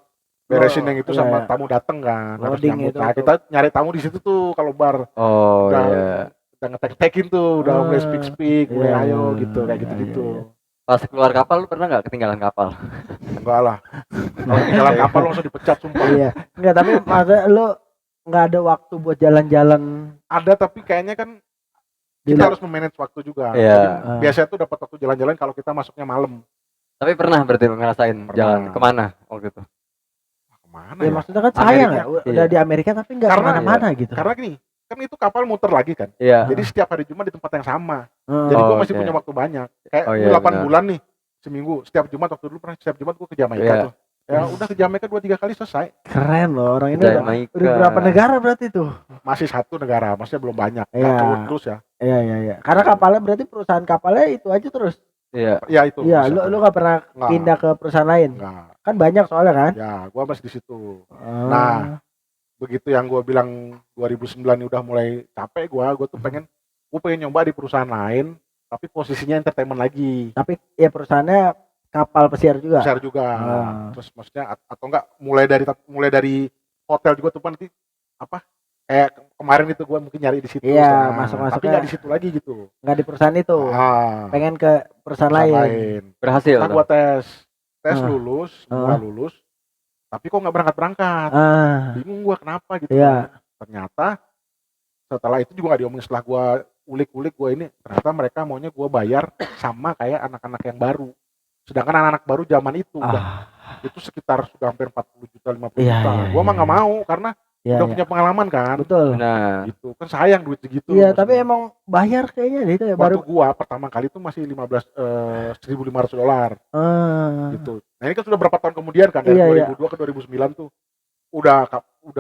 beresin yang itu iya, sama iya. tamu dateng kan, harus Loading nyambut. itu, Nah, tuh. kita nyari tamu di situ tuh kalau bar Oh udah iya. udah ngetek-tekin tuh, udah mulai speak, mulai iya, ayo iya, gitu kayak iya, gitu-gitu. Pas keluar kapal lu pernah nggak ketinggalan kapal? Enggak lah. Kalau jalan kapal lu langsung dipecat sumpah. iya enggak tapi maksudnya lu nggak ada waktu buat jalan-jalan Ada tapi kayaknya kan di kita lu- harus memanage waktu juga. Iya. Jadi, biasanya tuh dapat waktu jalan-jalan kalau kita masuknya malam. Tapi pernah berarti lu ngerasain Pernah. jalan kemana waktu itu? Kemana ya ya? maksudnya kan sayang ya Amerika, udah iya. di Amerika tapi nggak Karena- kemana-mana gitu. Karena gini, kan itu kapal muter lagi kan. Iya. Jadi setiap hari Jumat di tempat yang sama. Hmm. Jadi Oh, gua masih oke. punya waktu banyak. Kayak Oh, ini iya, 8 benar. bulan nih seminggu. Setiap Jumat waktu dulu pernah setiap Jumat gua ke Jamaika Iya. tuh. Ya udah ke Jamaika 2-3 kali selesai. Keren loh orang ini Jamaika. udah berapa negara berarti tuh? Masih satu negara, maksudnya belum banyak. Iya. Nggak terus ya. Iya. Karena kapalnya berarti perusahaan kapalnya itu aja terus. Iya. Ya itu. Iya, bisa. lu nggak pernah Nggak. pindah ke perusahaan lain. Enggak. Kan banyak soalnya kan? Ya, gua masih di situ. Oh. Nah, begitu yang gua bilang 2009 ini udah mulai capek gua tuh pengen nyoba di perusahaan lain tapi posisinya entertainment lagi. Tapi ya perusahaannya kapal pesiar juga. Besar juga. Terus maksudnya atau enggak mulai dari hotel juga tuh nanti apa? Kayak kemarin itu gua mungkin nyari di situ. Iya, masuk-masuknya. Tapi enggak di situ lagi gitu. Enggak di perusahaan itu. Pengen ke perusahaan lain. Berhasil. Nah, gua tes lulus, semua lulus. Tapi kok nggak berangkat. Bingung gua kenapa gitu. Iya. Ternyata setelah itu juga nggak diomongin, setelah gua ulik-ulik gua ini, ternyata mereka maunya gua bayar sama kayak anak-anak yang baru. Sedangkan anak-anak baru zaman itu itu sekitar sudah hampir 40 juta, 50 juta. Gua mah nggak mau karena udah punya pengalaman kan. Betul. Nah, gitu kan sayang duit segitu. Iya, tapi emang bayar kayaknya deh itu ya. Waktu Baru gua pertama kali itu masih $1.500 gitu. Nah ini kan sudah berapa tahun kemudian kan, dari 2002 ke 2009 tuh udah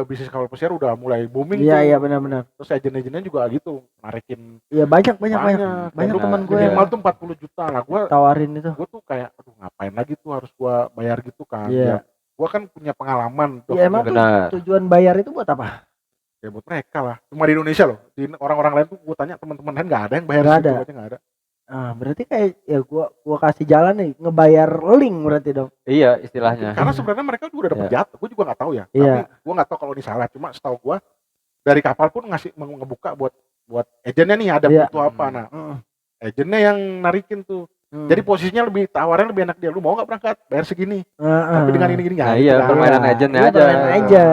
bisnis kapal pesiar udah mulai booming tuh. Iya benar. Terus agen-agennya juga gitu narikin. Iya banyak teman gue minimal tuh 40 juta lah. Gua tawarin itu. Gua tuh kayak aduh ngapain lagi tuh harus gua bayar gitu kan. Iya. Ya, gua kan punya pengalaman. Iya emang tuh tujuan bayar itu buat apa? Ya buat mereka lah. Cuma di Indonesia loh. Di orang-orang lain tuh gua tanya teman-teman lain nggak ada yang bayar segitu aja nggak ada. Berarti kayak ya gua kasih jalan nih, ngebayar link berarti dong. Iya istilahnya. Karena sebenarnya mereka juga udah dapat jatuh. Gua juga nggak tahu ya. Iya. Tapi gua nggak tahu kalau ini salah. Cuma setahu gua dari kapal pun ngebuka buat agennya nih ada butuh apa. Nah, agennya yang narikin tuh. Jadi posisinya tawarnya lebih enak dia. Lu mau nggak berangkat? Bayar segini. Tapi dengan ini nggak. Nah, iya, permainan agennya aja.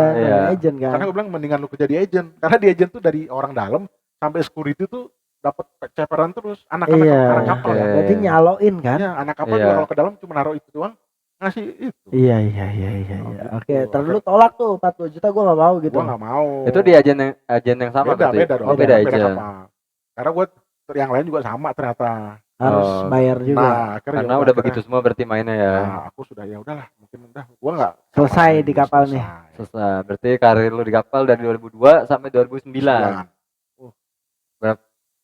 Agen kan. Karena gue bilang mendingan lu kerja di agen. Karena di agen tuh dari orang dalam sampai security tuh dapat ceperan terus anak-anak kapal ya. Berarti nyaloin kan? Iya, anak kapal juga kalau ke dalam cuma naruh itu doang, ngasih itu. Iya. Oke, terus lu tolak tuh 40 juta gua enggak mau gitu. Gua enggak mau. Itu di agen yang sama beda, berarti. Beda dong. Beda aja. Karena gua yang lain juga sama ternyata. Harus bayar juga. Nah, karena udah begitu semua berarti mainnya ya. Nah, aku sudah ya udahlah, mungkin udah gua enggak selesai di kapal nih. Selesai. Berarti karir lu di kapal dari 2002 sampai 2009.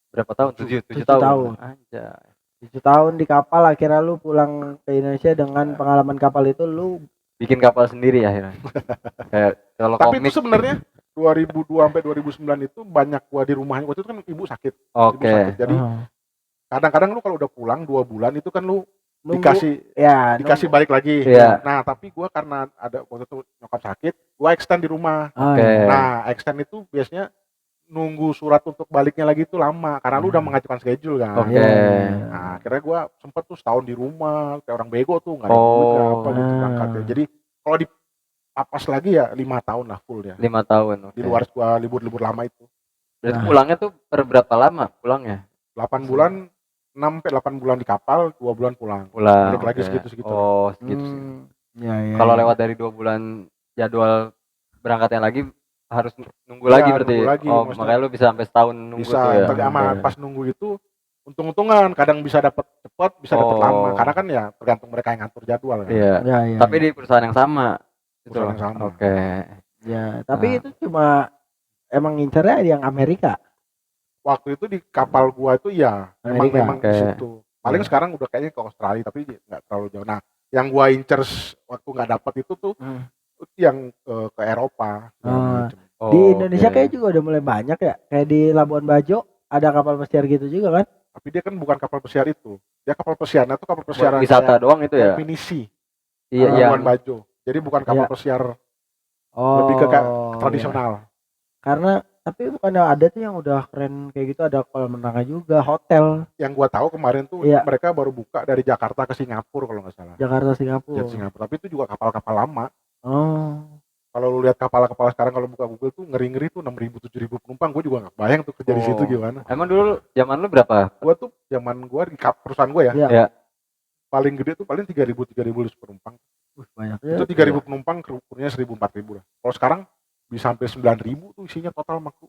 Berapa tahun? 7 tahun. Anjay. 7 tahun di kapal, akhirnya lu pulang ke Indonesia dengan pengalaman kapal itu lu bikin kapal sendiri akhirnya. Kayak kalau tapi komik itu sebenarnya 2002 sampai 2009 itu banyak gua di rumahnya. Waktu itu kan ibu sakit. Oke. Ibu sakit. Jadi kadang-kadang lu kalau udah pulang 2 bulan itu kan lu dikasih balik lagi. Iya. Nah, tapi gua karena ada waktu itu nyokap sakit, gua extend di rumah. Nah, extend itu biasanya nunggu surat untuk baliknya lagi itu lama karena lu udah mengajukan schedule kan. Nah, akhirnya gua sempet tuh setahun di rumah kayak orang bego tuh nggak ada duit apa gitu berangkat ya. Jadi kalau di papas lagi ya 5 tahun lah full ya. 5 tahun. Di luar gua libur-libur lama itu. Berarti pulangnya tuh per berapa lama pulangnya? 8 bulan 6 sampai 8 bulan di kapal, 2 bulan pulang. Balik lagi segitu-segitu. Oh, segitu. Kalau lewat dari 2 bulan jadwal berangkatnya lagi harus nunggu lagi berarti. Makanya lu bisa sampai setahun nunggu bisa, tuh ya. Tapi pas nunggu itu untung-untungan, kadang bisa dapat cepat, bisa dapat lama. Karena kan ya tergantung mereka yang ngatur jadwal kan. Iya. Tapi di perusahaan yang sama. Perusahaan yang sama. Oke. Ya, tapi itu cuma emang ngincernya yang Amerika. Waktu itu di kapal gua itu ya memang di situ. Paling sekarang udah kayaknya ke Australia tapi nggak terlalu jauh. Nah, yang gua incer waktu nggak dapat itu tuh yang ke Eropa. Di Indonesia kayak juga udah mulai banyak ya. Kayak di Labuan Bajo ada kapal pesiar gitu juga kan? Tapi dia kan bukan kapal pesiar itu. Dia kapal pesiarnya tuh kapal pesiar wisata doang itu ya. Pinisi. Iya, Labuan Bajo. Jadi bukan kapal pesiar. Lebih ke tradisional. Karena tapi bukannya ada tuh yang udah keren kayak gitu, ada kolam renangnya juga, hotel. Yang gua tahu kemarin tuh mereka baru buka dari Jakarta ke Singapura kalau nggak salah. Jakarta Singapura. Tapi itu juga kapal-kapal lama. Kalau lu lihat kapal-kapal sekarang kalau buka Google tuh ngeri-ngeri tuh 6.000 7.000 penumpang. Gue juga nggak bayang tuh kerja di situ gimana. Emang dulu zaman lu berapa? Gua tuh zaman gua di perusahaan gua ya. Paling gede tuh paling 3.000 penumpang. Banyak. Itu 3.000 penumpang, kru-krunya 1.000 4.000 lah. Kalau sekarang bisa sampai 9.000 tuh isinya total makru.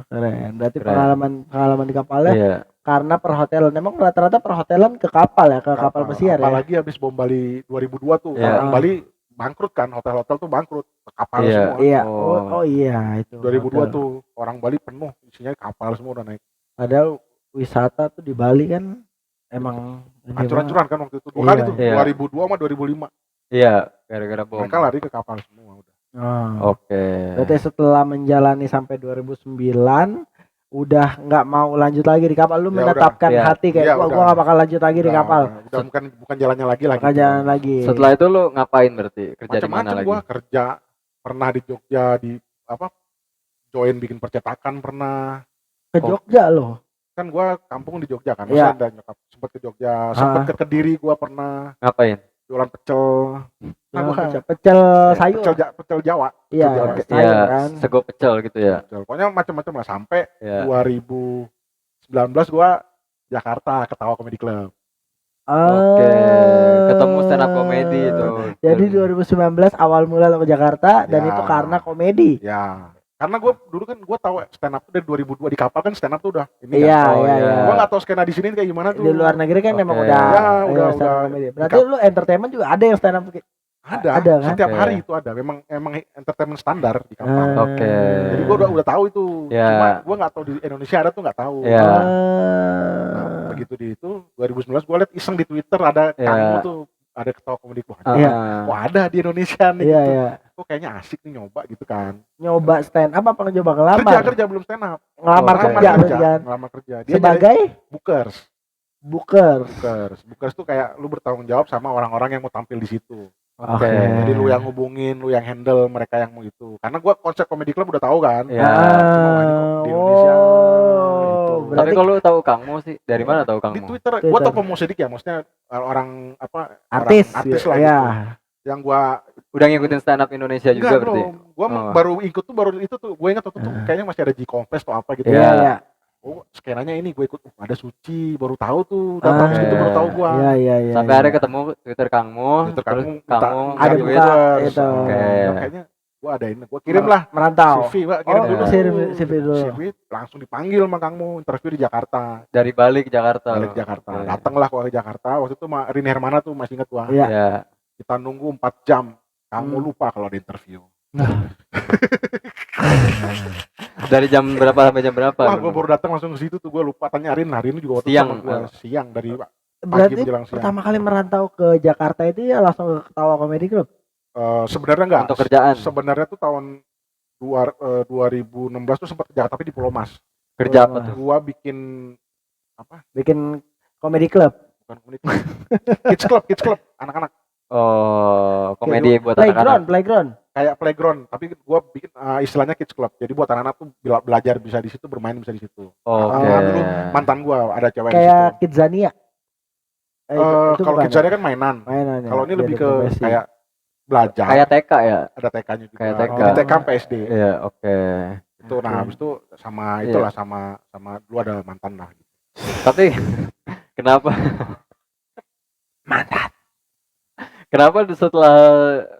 Keren. Berarti pengalaman di kapalnya karena perhotelan. Emang rata-rata perhotelan ke kapal ya, ke kapal pesiar ya. Apalagi habis bom Bali 2002 tuh, orang Bali bangkrut kan, hotel-hotel tuh bangkrut, kapal semua. Iya. Iya itu. 2002 tuh orang Bali penuh, isinya kapal semua udah naik. Padahal wisata tuh di Bali kan emang hancur-hancuran kan waktu itu. 2 kali tuh, 2002 sama 2005. Iya, gara-gara bom. Mereka lari ke kapal semua udah. Oke. Berarti setelah menjalani sampai 2009 udah nggak mau lanjut lagi di kapal, lu Ya menetapkan udah. hati kayak Ya gua udah. nggak bakal lanjut lagi di kapal. Udah bukan jalannya lagi lah. Bukan jalan lagi. Setelah itu lu ngapain berarti? Kerja di mana Macam-macam lagi? gua kerja, pernah di Jogja di join bikin percetakan pernah. Ke Jogja loh. Kan gua kampung di Jogja kan, Iya. masa ada nyokap sempet ke Jogja, sempet ke Kediri gua pernah Ngapain? jualan pecel. Nah, gua Pecel sayur. pecel Jawa. Iya, Pecel Jawa. sayur Ya, kan. sego pecel gitu ya. Pecel. Pokoknya macam-macam lah sampai Ya. 2019 gua Jakarta Ketawa Comedy Club. Oke, ketemu stand up comedy itu. Jadi 2019 awal mula lo ke Jakarta dan Ya. itu karena komedi. Ya. Karena gua dulu kan gua tahu stand up tuh dari 2002 di kapal kan stand up tuh udah ini Iya, kan. Oh, iya, iya. iya. Gua enggak tahu skena di sini kayak gimana tuh. Di luar negeri kan memang Oke. udah Ya, udah stand up udah. comedy. Berarti lu entertainment juga ada yang stand up Ada kan? setiap Oke. hari itu ada. Memang entertainment standar di kapal. Oke. Jadi gua udah tahu itu. Ya. Cuma gua enggak tahu di Indonesia ada tuh enggak tahu. Ya. Nah, begitu di itu 2019 gua liat iseng di Twitter ada Ya. kamu tuh ada Ketawa Comedy Club. Ah, Iya. Kok ada di Indonesia nih Iya, gitu. iya. Kok kayaknya asik nih nyoba gitu kan. Nyoba stand up apa nyoba ngelamar? Kerja belum stand up. Ngelamar Oh, kerja berarti kan. Ngelamar kerja. Dia Sebagai jadi bookers. Bookers tuh kayak lu bertanggung jawab sama orang-orang yang mau tampil di situ. Oke. Jadi lu yang hubungin, lu yang handle mereka yang mau itu. Karena gua konsep comedy club udah tahu kan. Ya. Cuma wah, ini kok di Indonesia. Gitu. Tapi Berarti kalau lu tahu Kang Mo sih, dari mana tahu Kang Di Mo? Twitter, gua tau Pomo Sidik ya, maksudnya orang apa? artis, orang artis lah ya. gitu. Yang gua Udah ngikutin stand up Indonesia juga enggak berarti. belum. Gua Oh. baru ikut tuh baru itu tuh. Gua ingat waktu tuh kayaknya masih ada G Complex atau apa gitu. Iya. Iya, iya. Oh, skenanya ini gue ikut. Ada Suci, baru tahu tuh. Datang Oke. situ baru tahu gua. Iya, iya, iya. Sampai iya. akhirnya ketemu Twitter Kang Mo, Twitter terus kamu Kang Mo ada nge-tweet. buka Viewers. itu. Oke. Ya, kayaknya gua ada ini. Gua kirim lah merantau. CV, Pak, kirim Oh, dulu. CV dulu. CV langsung dipanggil sama Kang Mo, interview di Jakarta. Dari Bali ke Jakarta. Balik Jakarta. Oke. Datanglah gua ke Jakarta. Waktu itu sama Rin Hermana tuh masih ingat gua. Iya. Ya. Kita nunggu 4 jam. Kamu lupa kalau ada interview. Dari jam berapa sampai jam berapa? Wah, gua baru datang langsung ke situ tuh. Gua lupa tanya Rin. Rin juga waktu itu Siang. sama gua siang dari Berarti menjelang siang. pertama kali merantau ke Jakarta itu ya langsung ke Ketawa Comedy Club. Sebenarnya enggak. Untuk kerjaan. Sebenarnya tuh tahun 2016 tuh sempat ke Jakarta tapi di Pulau Mas. Kerja apa tuh? Gua bikin Bikin comedy club. bukan komunitas. Kids club, anak-anak. Oh, komedi buat anak-anak. Playground. Kayak playground, tapi gua bikin istilahnya kids club. Jadi buat anak-anak tuh belajar bisa di situ, bermain bisa di situ. Oke. Dulu mantan gua ada cewek di situ. Kayak Kidzania. Itu Kalau bukan kids kan mainan. mainan ya? Kalau ini lebih Jadi ke profesi. kayak belajar. Kayak TK ya? Ada TK-nya juga. Kayak TK. Jadi TK sampai SD. Iya, oke. Itu nah habis itu sama Iya. itulah sama dulu ada mantan lah. Tapi kenapa? Mantan. Kenapa setelah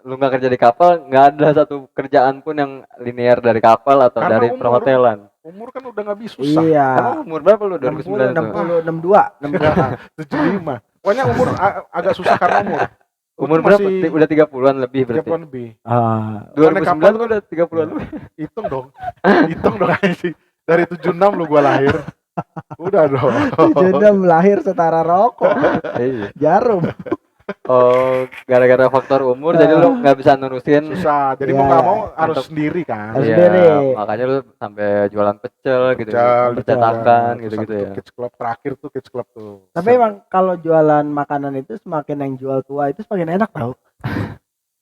lu nggak kerja di kapal nggak ada satu kerjaan pun yang linear dari kapal atau Karena dari umur. perhotelan? Umur kan udah nggak bisa susah. Iya. Emang umur berapa lu? 2009 itu? 60, 62. 75. Pokoknya umur agak susah karena umur. Umur Itu berapa? masih Udah 30-an lebih berarti. 30-an lebih. Ah, 2009 tuh udah 30-an lebih. Hitung dong. Hitung dong anjing. Dari 76 lu gua lahir. Udah dong. Janda lahir setara rokok, Iya. jarum. Oh, gara-gara faktor umur jadi lu nggak bisa nerusin. Susah. Jadi Iya. mau nggak mau harus Untuk- sendiri kan. Harus Iya, sendiri. makanya lu sampai jualan pecel gitu, Pecel, percetakan Terus gitu-gitu habis ya. itu Kids Club terakhir tuh Kids Club tuh. Tapi emang kalau jualan makanan itu semakin yang jual tua itu semakin enak tau.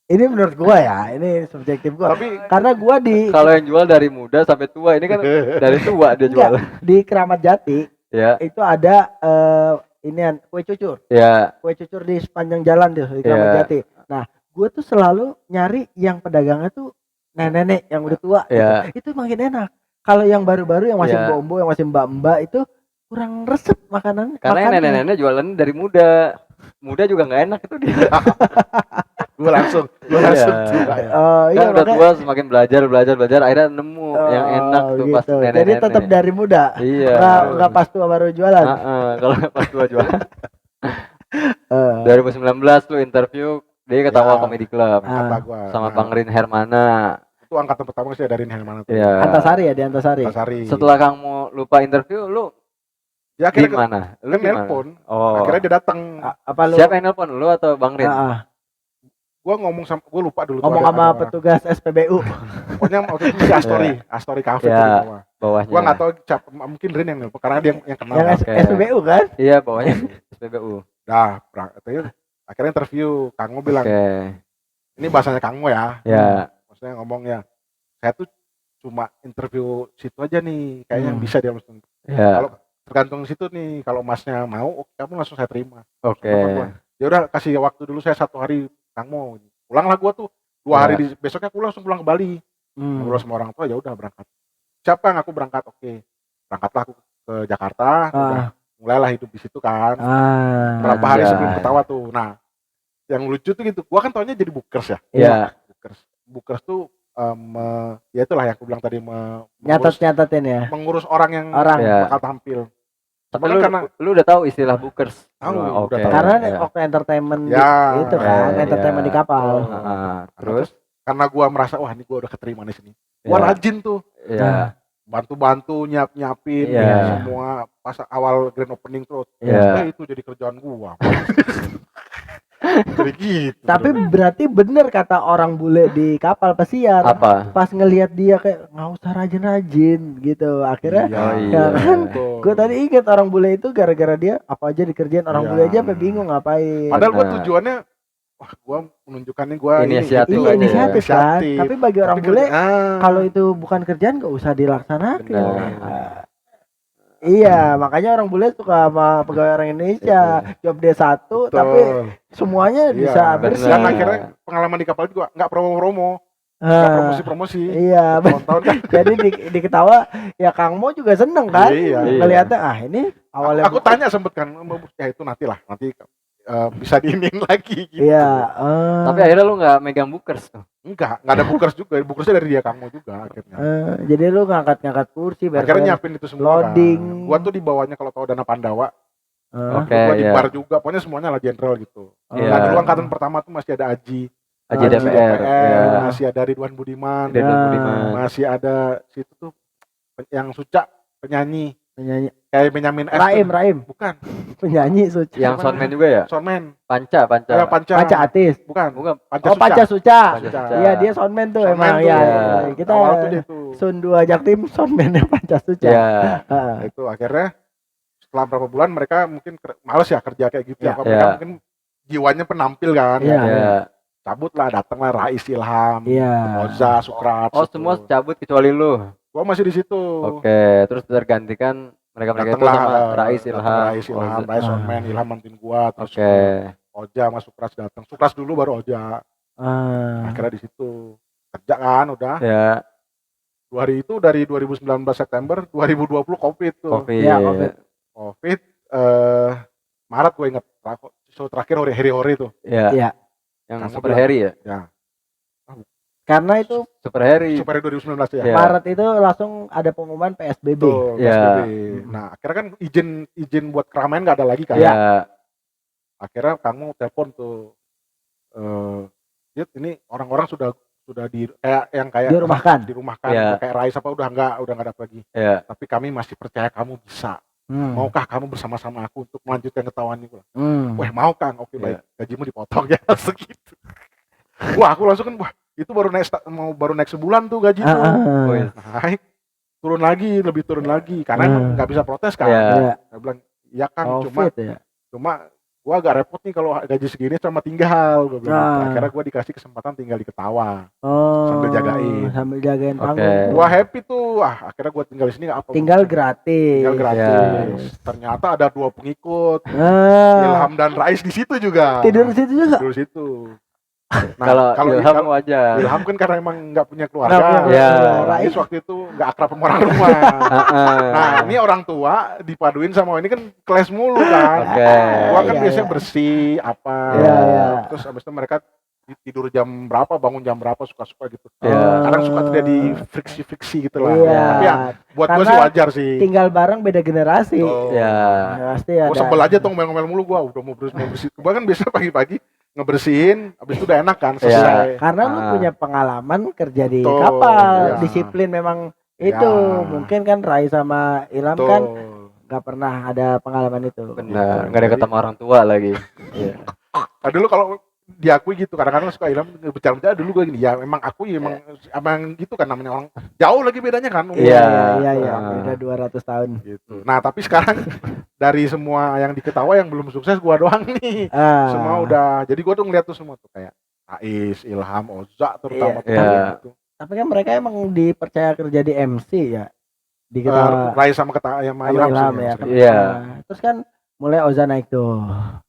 Ini menurut gua ya, ini subjektif gua. Tapi Karena gua di Kalau yang jual dari muda sampai tua, ini kan dari tua dia jual. di Keramat Jati Ya, itu ada inian kue cucur. ya. Kue cucur di sepanjang jalan tuh di Keramat Iya. Jati. Nah, gua tuh selalu nyari yang pedagangnya tuh nenek-nenek yang udah tua Iya. gitu. Itu makin enak. Kalau yang baru-baru yang masih Iya. mbok-mbok, yang masih mbak-mbak itu kurang resep makanan. Karena yang makannya. nenek-nenek jualan dari muda. Muda juga nggak enak itu dia. gue langsung Iya. coba ya. Iya, Kan udah makanya- tua semakin belajar akhirnya nemu yang enak tuh pas gitu. nenek-nenek. Jadi tetap dari muda. Iya. Nggak pas tua baru jualan. Kalau pas tua jualan. Eh, 2019 lu interview di Ketawa Ya. Comedy Club Kata gua. sama Nah, Bang Rin Hermana. itu angkatan pertama sih dari Helmana tuh. Iya. Antasari ya, di Antasari. Antasari. Setelah kamu lupa interview, lu ya akhirnya gimana? Lu kan gimana? nelpon. Oh. Akhirnya dia datang. Apa lu? Siapa yang nelpon, lu atau Bang Rin? Gua ngomong sama lupa dulu tuh Ngomong ada sama orang. petugas SPBU. Pokoknya waktu itu si Astori Cafe Ya. tuh di bawah. bawahnya. Gua nggak tahu mungkin Rin yang nelpon karena dia yang kenal. Yang SPBU kan? Iya, bawahnya SPBU. Dah, akhirnya interview, Kang Mo bilang, ini bahasanya Kang Mo ya. Ya. Maksudnya ngomong ya, saya tuh cuma interview situ aja nih, kayaknya bisa dia langsung. Ya. Kalau tergantung situ nih, kalau Masnya mau, kamu langsung saya terima. Oke. Ya udah kasih waktu dulu saya 1 hari, Kang Mo. Pulanglah gua tuh 2 hari besoknya aku langsung pulang ke Bali. Ngobrol sama orang tua, ya udah berangkat. Siapa yang aku berangkat? Oke. Berangkatlah aku ke Jakarta, udah mulailah hidup di situ kan. Berapa hari sebelum ketawa tuh. Nah, yang lucu tuh gitu. Gua kan taunya jadi bookers ya. Iya. Bookers tuh ya itulah yang aku bilang tadi nyatet-nyatetin ya. Mengurus orang yang bakal tampil. Tapi lu udah tahu istilah bookers? Tahu, udah tahu. Karena waktu entertainment itu kan, entertainment di kapal. Terus karena gua merasa wah ini gua udah keterima di sini. Gua rajin tuh. Iya. Bantu-bantu nyiapin semua pas awal grand opening terus. Itu jadi kerjaan gua. Jadi gitu. Tapi berarti bener kata orang bule di kapal pesiar. Apa? Pas ngelihat dia kayak nggak usah rajin-rajin gitu. Akhirnya ya kan. Gue tadi inget orang bule itu gara-gara dia apa aja dikerjain orang bule aja sampai bingung ngapain. Padahal gua tujuannya wah gua menunjukkannya gua inisiatif kan. Tapi bagi orang bule kalau itu bukan kerjaan nggak usah dilaksanakan. Iya, makanya orang bule suka sama pegawai orang Indonesia. Job dia satu, tapi semuanya bisa bersih. Dan akhirnya pengalaman di kapal juga nggak promo-promo, nggak promosi-promosi. Iya, jadi diketawa, ya Kang Mo juga seneng kan? Ngeliatnya, ini awalnya. Aku tanya sempet kan, ya itu nanti bisa diinin lagi gitu. Iya. Tapi akhirnya lu nggak megang bookers tuh? Enggak ada bookers juga. Bookersnya dari dia Kang Mo juga akhirnya. Jadi lu ngangkat kursi, akhirnya nyiapin itu semua. Loading. Kan. Gua tuh di bawahnya kalau tahu Dana Pandawa. Gua di bar juga. Pokoknya semuanya lah jenderal gitu. Nah dulu angkatan pertama tuh masih ada Aji DPR, masih ada Ridwan Budiman, masih ada situ tuh yang Suca penyanyi kayak Benyamin S. Raim. Bukan. Penyanyi Suca. Yang soundman juga ya? Soundman. Panca. Panca Atis. Bukan. Panca Suca. Iya, dia soundman tuh emang ya. Kita awal tuh dia tuh. Sun 2 Jaktim soundman-nya Panca Suca. Iya. Itu akhirnya setelah berapa bulan mereka mungkin males ya kerja kayak gitu ya. Mereka mungkin jiwanya penampil kan. Iya. Cabut lah, datanglah Rais Ilham, Oza, Sukrat. Oh, semua cabut kecuali lu. Gua masih di situ. Oke, terus tergantikan mereka itu sama Rais Ilham, Rais Soundman, Ilham mantin gua, terus Oja sama Sukras datang. Sukras dulu baru Oja. Akhirnya di situ kerja kan udah. Ya. 2 hari itu dari 2019 September 2020 Covid tuh. Covid. Maret gue inget show terakhir Hori tuh. Iya. Yang Super Harry ya? Ya. Karena itu Super Harry 2019 ya. Maret itu langsung ada pengumuman PSBB. PSBB. Nah, akhirnya kan izin buat keramaian enggak ada lagi kan. Iya. Akhirnya kamu telepon tuh ini orang-orang sudah kayak dirumahkan kayak Rais apa udah enggak ada lagi. Iya. Tapi kami masih percaya kamu bisa. Maukah kamu bersama-sama aku untuk melanjutkan ketahuan itu? Wah, mau Kang. Oke, baik. Gajimu dipotong ya segitu. Wah, aku langsung kan itu baru naik sebulan tuh gaji tuh. Naik lebih turun lagi karena nggak bisa protes kan. Saya bilang iya Kang, cuma gua agak repot nih kalau gaji segini sama tinggal, gua bilang. Akhirnya gua dikasih kesempatan tinggal di Ketawa sambil jagain panggung. Gua happy tuh. Akhirnya gua tinggal di sini nggak apa. Tinggal gratis. Ternyata ada 2 pengikut. Ilham dan Rais di situ juga. Tidur di situ juga. Tidur di situ. Nah, kalau Ilham wajar. Ilham kan karena emang nggak punya keluarga. Rais waktu itu nggak akrab sama orang rumah. Nah, ini orang tua dipaduin sama ini kan kelas mulu kan. Gua kan biasanya bersih apa. Terus abis itu mereka tidur jam berapa, bangun jam berapa, suka-suka gitu. Kadang suka terjadi friksi-friksi gitu lah. Tapi ya buat gua sih wajar sih. Tinggal bareng beda generasi. Pasti ada. Gua sebel aja tuh ngomel-ngomel mulu gua udah mau bersih. Gua kan biasa pagi-pagi ngebersihin, habis itu udah enak kan selesai. Karena lu punya pengalaman kerja di kapal, disiplin memang itu. Mungkin kan Rai sama Ilham kan nggak pernah ada pengalaman itu. Benar, nggak ada ketemu orang tua lagi. Dulu kalau diakui gitu. Kadang-kadang suka Ilham bercanda dulu gue gini, ya memang akui emang gitu kan namanya orang jauh lagi bedanya kan. Iya, beda 200 tahun gitu. Nah tapi sekarang dari semua yang diketawa yang belum sukses gua doang nih. Semua udah, jadi gua tuh ngeliat tuh semua tuh kayak Ais, Ilham, Oza terutama gitu. Tapi kan mereka emang dipercaya kerja di MC ya. Di Rai sama Ilham ya. Iya. Terus kan mulai Oza naik tuh.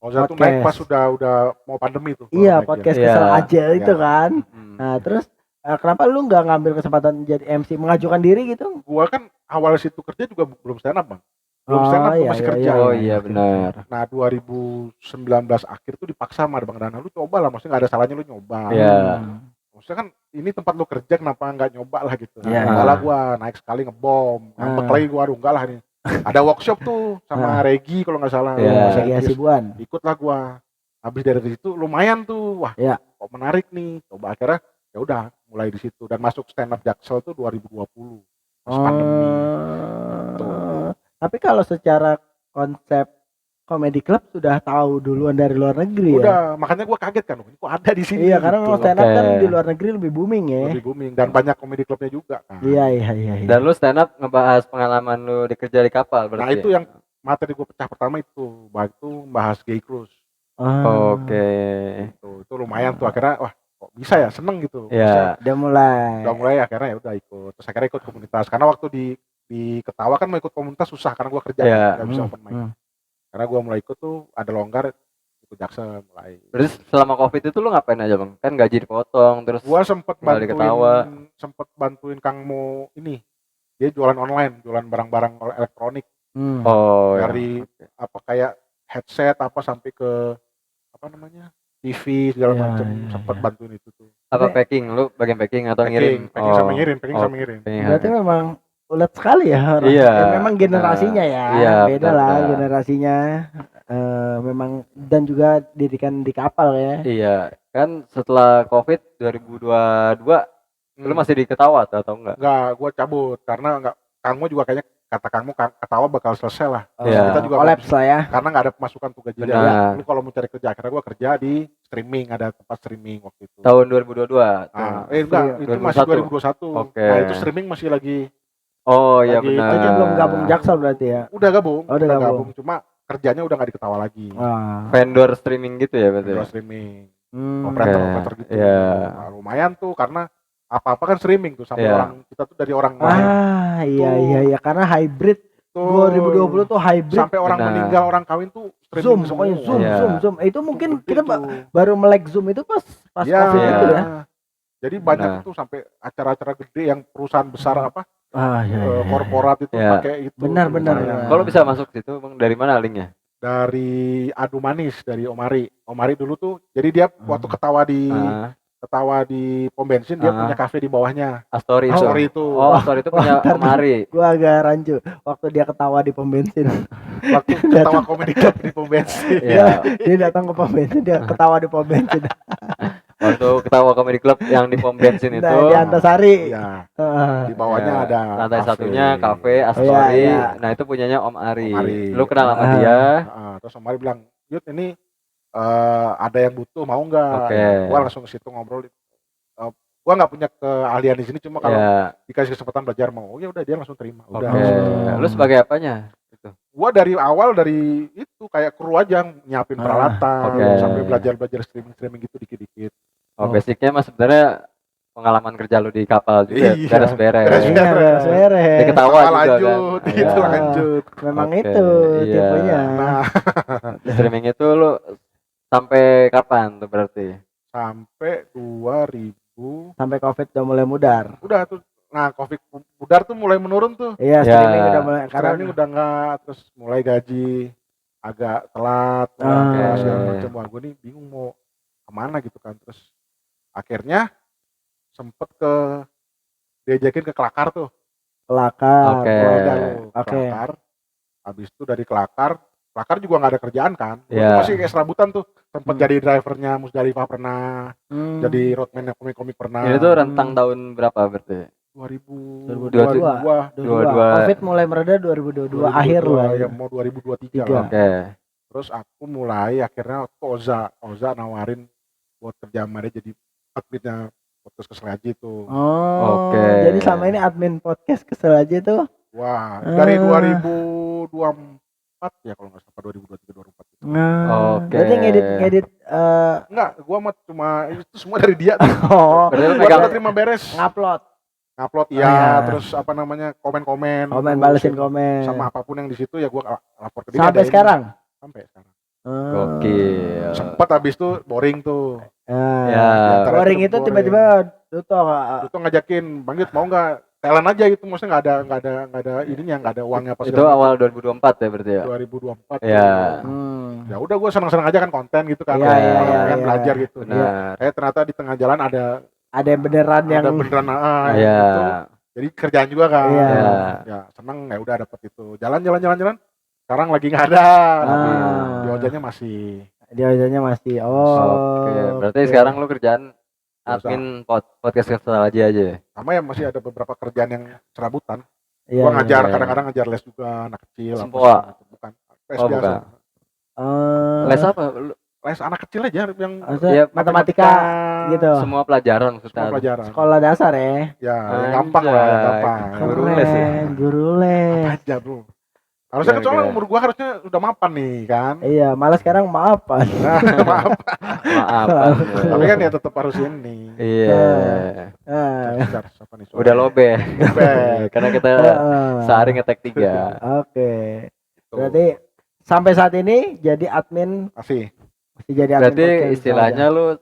Oza tuh naik pas udah mau pandemi tuh. Iya, podcast kesel aja itu kan. Nah, terus kenapa lu nggak ngambil kesempatan jadi MC, mengajukan diri gitu? Gua kan awal situ kerja juga belum stand up, Bang. Belum stand up, masih kerja. Oh iya benar. Nah 2019 akhir tuh dipaksa sama Bang Dana, lu coba lah, maksudnya nggak ada salahnya lu nyoba. Iya. Maksudnya kan ini tempat lu kerja, kenapa nggak nyoba lah gitu. Enggak lah, gua naik sekali ngebom, ngambek lagi gua, aduh enggak lah nih. Ada workshop tuh sama Regi kalau nggak salah. Regi Hasibuan. Ikut lah gua. Habis dari situ lumayan tuh, wah kok menarik nih. Coba akhirnya ya udah mulai di situ dan masuk stand up Jaksel tuh 2020 pas pandemi. Tapi kalau secara konsep comedy club sudah tahu duluan dari luar negeri udah, makanya gua kaget kan, kok ada di sini. Iya, karena gitu. Stand up kan di luar negeri lebih booming ya. Lebih booming dan banyak comedy clubnya juga kan. Iya. Dan lu stand up ngebahas pengalaman lu dikerja di kapal berarti. Nah, itu yang materi gua pecah pertama itu, bahas gay cruise. Oke. Itu lumayan tuh akhirnya, wah kok bisa ya, seneng gitu. Iya. Udah mulai akhirnya ya udah ikut. Terus akhirnya ikut komunitas karena waktu di Ketawa kan mau ikut komunitas susah karena gua kerja nggak bisa open mic. Karena gua mulai ikut tuh ada longgar, ikut Jaksel mulai. Terus selama Covid itu lu ngapain aja, Bang? Kan gaji dipotong terus gua sempet bantuin Kang Mo ini. Dia jualan online, jualan barang-barang elektronik. Dari apa kayak headset apa sampai ke apa namanya? TV segala macam, sempat bantuin itu tuh. Apa packing? Lu bagian packing atau ngirim? Packing sama ngirim. Berarti memang ulet sekali ya orang. Iya. Memang generasinya ya. Iya, beda lah generasinya. Memang dan juga didikan di kapal ya. Iya. Kan setelah Covid 2022 lu masih di Ketawa atau enggak? Enggak, gua cabut karena enggak, Kangmo juga kayaknya kata Kangmo Ketawa bakal selesai lah. Kita juga kolaps lah ya. Karena enggak ada pemasukan tuh gajinya. Lu kalau mau cari kerja, akhirnya gua kerja di streaming, ada tempat streaming waktu itu. Tahun 2022. Enggak, itu masih 2021. Nah, itu streaming masih lagi. Oh iya benar. Itu belum gabung Jaksel berarti ya. Udah gabung. Udah gabung. Cuma kerjanya udah enggak di Ketawa lagi. Vendor streaming gitu ya berarti. Vendor streaming. Operator gitu. Nah, lumayan tuh karena apa-apa kan streaming tuh sampai orang kita tuh dari orang lain. Iya karena hybrid tuh, 2020 tuh hybrid sampai orang meninggal, orang kawin tuh streaming pokoknya Zoom. Itu mungkin kita baru melek Zoom itu pas Covid itu ya. Jadi banyak tuh sampai acara-acara gede yang perusahaan besar apa korporat itu pakai itu. Benar. Kalau bisa masuk situ, Bang, dari mana linknya? Dari Adu Manis, dari Omari dulu tuh. Jadi dia waktu Ketawa di pom bensin, dia punya kafe di bawahnya. Story itu. Story itu punya Omari. Gua agak rancu waktu dia ketawa di pom bensin. Waktu Ketawa Comedy Club di pom bensin. Dia datang ke pom bensin, dia ketawa di pom bensin. Waktu Ketawa Comedy Club yang di pom bensin itu di Antasari. Iya. Di bawahnya ada lantai satunya kafe Astori. Nah, itu punyanya Om Ari. Lu kenal sama dia? Terus Om Ari bilang, "Yud, ini ada yang butuh, mau nggak?" Gua langsung ke situ ngobrol. Gua nggak punya keahlian di sini, cuma kalau dikasih kesempatan belajar mau. Ya udah, dia langsung terima. Lu sebagai apanya? Gua dari awal dari itu kayak kru aja, nyiapin peralatan sampai belajar streaming gitu dikit-dikit. Basicnya mas sebenarnya pengalaman kerja lu di kapal juga beres-beres. Di Ketawa juga lanjut. Memang itu tipenya. Nah, streaming itu lu sampai kapan tuh berarti? Sampai 2000. Sampai Covid udah mulai mudar. Udah tuh. Nah, Covid pudar tuh mulai menurun tuh. Iya, streaming udah mulai. Streaming udah enggak, terus mulai gaji agak telat, segala macam. Wah, gue nih bingung mau kemana gitu kan. Terus akhirnya sempet diajakin ke Kelakar tuh. Kelakar. Kelakar. Habis itu dari Kelakar juga nggak ada kerjaan kan. Masih kayak serabutan tuh. Sempet jadi drivernya Musdalifah pernah. Jadi roadman komik pernah. Ini tuh rentang tahun berapa berarti? 2022. Covid mulai mereda 2022 akhir lah ya, mau 2023 lah. Terus aku mulai akhirnya Oza nawarin buat kerja sama dia jadi adminnya podcast Kesel Aja itu. Oke. Jadi selama ini admin podcast Kesel Aja tuh. Wah, dari 2024 ya kalau nggak salah 2023 2024 gitu. Oke. Jadi ngedit enggak, gua mah cuma itu semua dari dia. Berarti gua udah terima beres. Ngupload ya, terus apa namanya komen balesin komen sama apapun yang di situ ya gua lapor ke dia. Sampai sekarang. Oke. Sempat habis itu boring tuh. Ya. Boring itu tiba-tiba Duto ngajakin, Bang Yud mau nggak talent aja gitu, maksudnya nggak ada ininya, nggak ada uangnya pas. Itu awal 2024 ya berarti ya. 2024. Ya. Ya udah gue senang-senang aja kan konten gitu kan. Iya, belajar gitu. Benar. Ternyata di tengah jalan ada yang beneran gitu. Jadi kerjaan juga kan. Ya seneng ya udah dapet itu. Jalan. Sekarang lagi nggak ada. Di ojanya masih. Oke. Berarti sekarang lu kerjaan admin podcast Kesel Aja ya. Sama ya masih ada beberapa kerjaan yang serabutan. Gua ngajar, kadang-kadang ngajar les juga anak kecil. Semua. Bukan. Les biasa. Les apa? Les anak kecil aja yang matematika gitu. Semua pelajaran Semua pelajaran. Sekolah dasar ya. Ya, gampang lah, gampang. Guru les ya. Guru les. Apa aja, Bro. Harusnya kan soalnya umur gua harusnya udah mapan nih kan. Iya, malah sekarang maafan. Maafan. Tapi kan ya tetap harus ini. Iya. Udah lobe. Karena kita sehari ngetek 3. Oke. Berarti sampai saat ini jadi admin masih jadi admin. Berarti istilahnya lu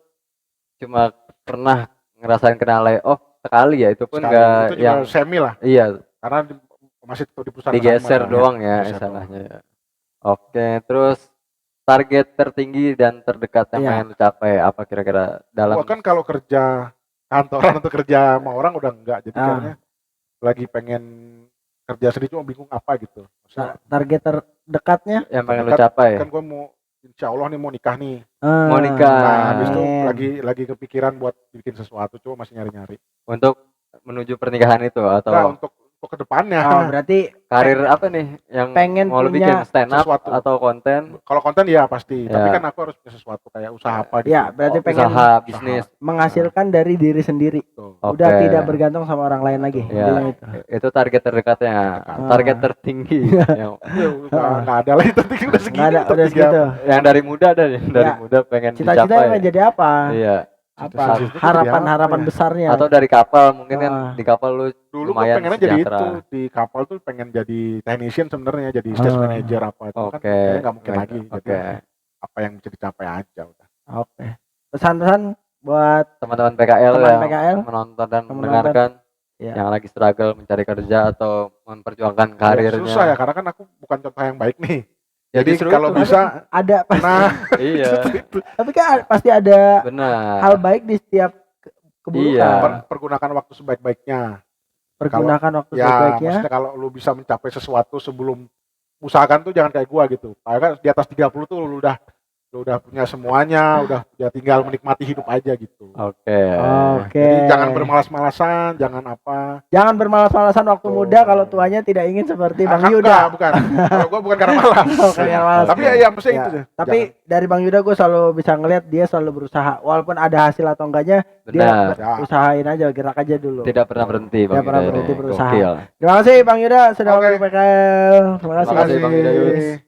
cuma pernah ngerasain kena layoff sekali ya, itu pun enggak yang semi lah. Iya. Karena masih di perusahaan digeser doang ya istilahnya. Oke, terus target tertinggi dan terdekat yang pengen lu capai apa kira-kira dalam? Gua kan kalau kerja kantoran atau kerja sama orang udah enggak, jadi kayaknya lagi pengen kerja sendiri cuma bingung apa gitu. Target terdekatnya yang pengen lu capai? Kan gua mau insya Allah nih mau nikah nih. Mau nikah. Nah, habis itu lagi kepikiran buat bikin sesuatu, cuma masih nyari-nyari. Untuk menuju pernikahan itu atau? Nah, untuk ke depannya. Berarti karir apa nih yang pengen mau lu bikin, stand up sesuatu atau konten? Kalau konten ya pasti, tapi kan aku harus punya sesuatu kayak usaha apa gitu. Ya, berarti pengen usaha bisnis menghasilkan dari diri sendiri. Udah tidak bergantung sama orang lain lagi. Itu target terdekatnya. Target tertinggi yang nggak ada lagi tertinggi udah segini. Nggak ada, udah segitu. Yang dari muda dari muda pengen dicapai. Cita-cita menjadi apa? Iya. Apa harapan besarnya atau dari kapal mungkin kan di kapal lu dulu gue pengennya jadi itu di kapal tuh pengen jadi technician sebenarnya, jadi stage manager apa itu kan nggak mungkin lagi. Jadi apa yang bisa dicapai aja udah. Pesan-pesan buat teman-teman PKL yang PKL menonton dan mendengarkan yang lagi struggle mencari kerja atau memperjuangkan karirnya. Susah ya, karena kan aku bukan contoh yang baik nih. Jadi kalau bisa ada pasti. Iya. Tapi kan pasti ada hal baik di setiap keburukan. Iya. Pergunakan waktu sebaik-baiknya. Sebaik-baiknya. Maksudnya kalau lu bisa mencapai sesuatu sebelum usahakan tuh jangan kayak gua gitu. Kan di atas 30 tuh lu udah punya semuanya, udah tinggal menikmati hidup aja gitu. Oke. Jadi jangan bermalas-malasan, jangan apa. Jangan bermalas-malasan waktu muda kalau tuanya tidak ingin seperti Bang Yuda. Bukan. Kalau gua bukan karena malas. Tapi ya mesti itu. Tapi dari Bang Yuda gua selalu bisa ngelihat dia selalu berusaha. Walaupun ada hasil atau enggaknya, dia usahain aja, gerak aja dulu. Tidak pernah berhenti Bang Yuda. Tidak pernah berhenti berusaha. Terima kasih Bang Yuda sudah masuk PKL. Terima kasih Bang Yuda.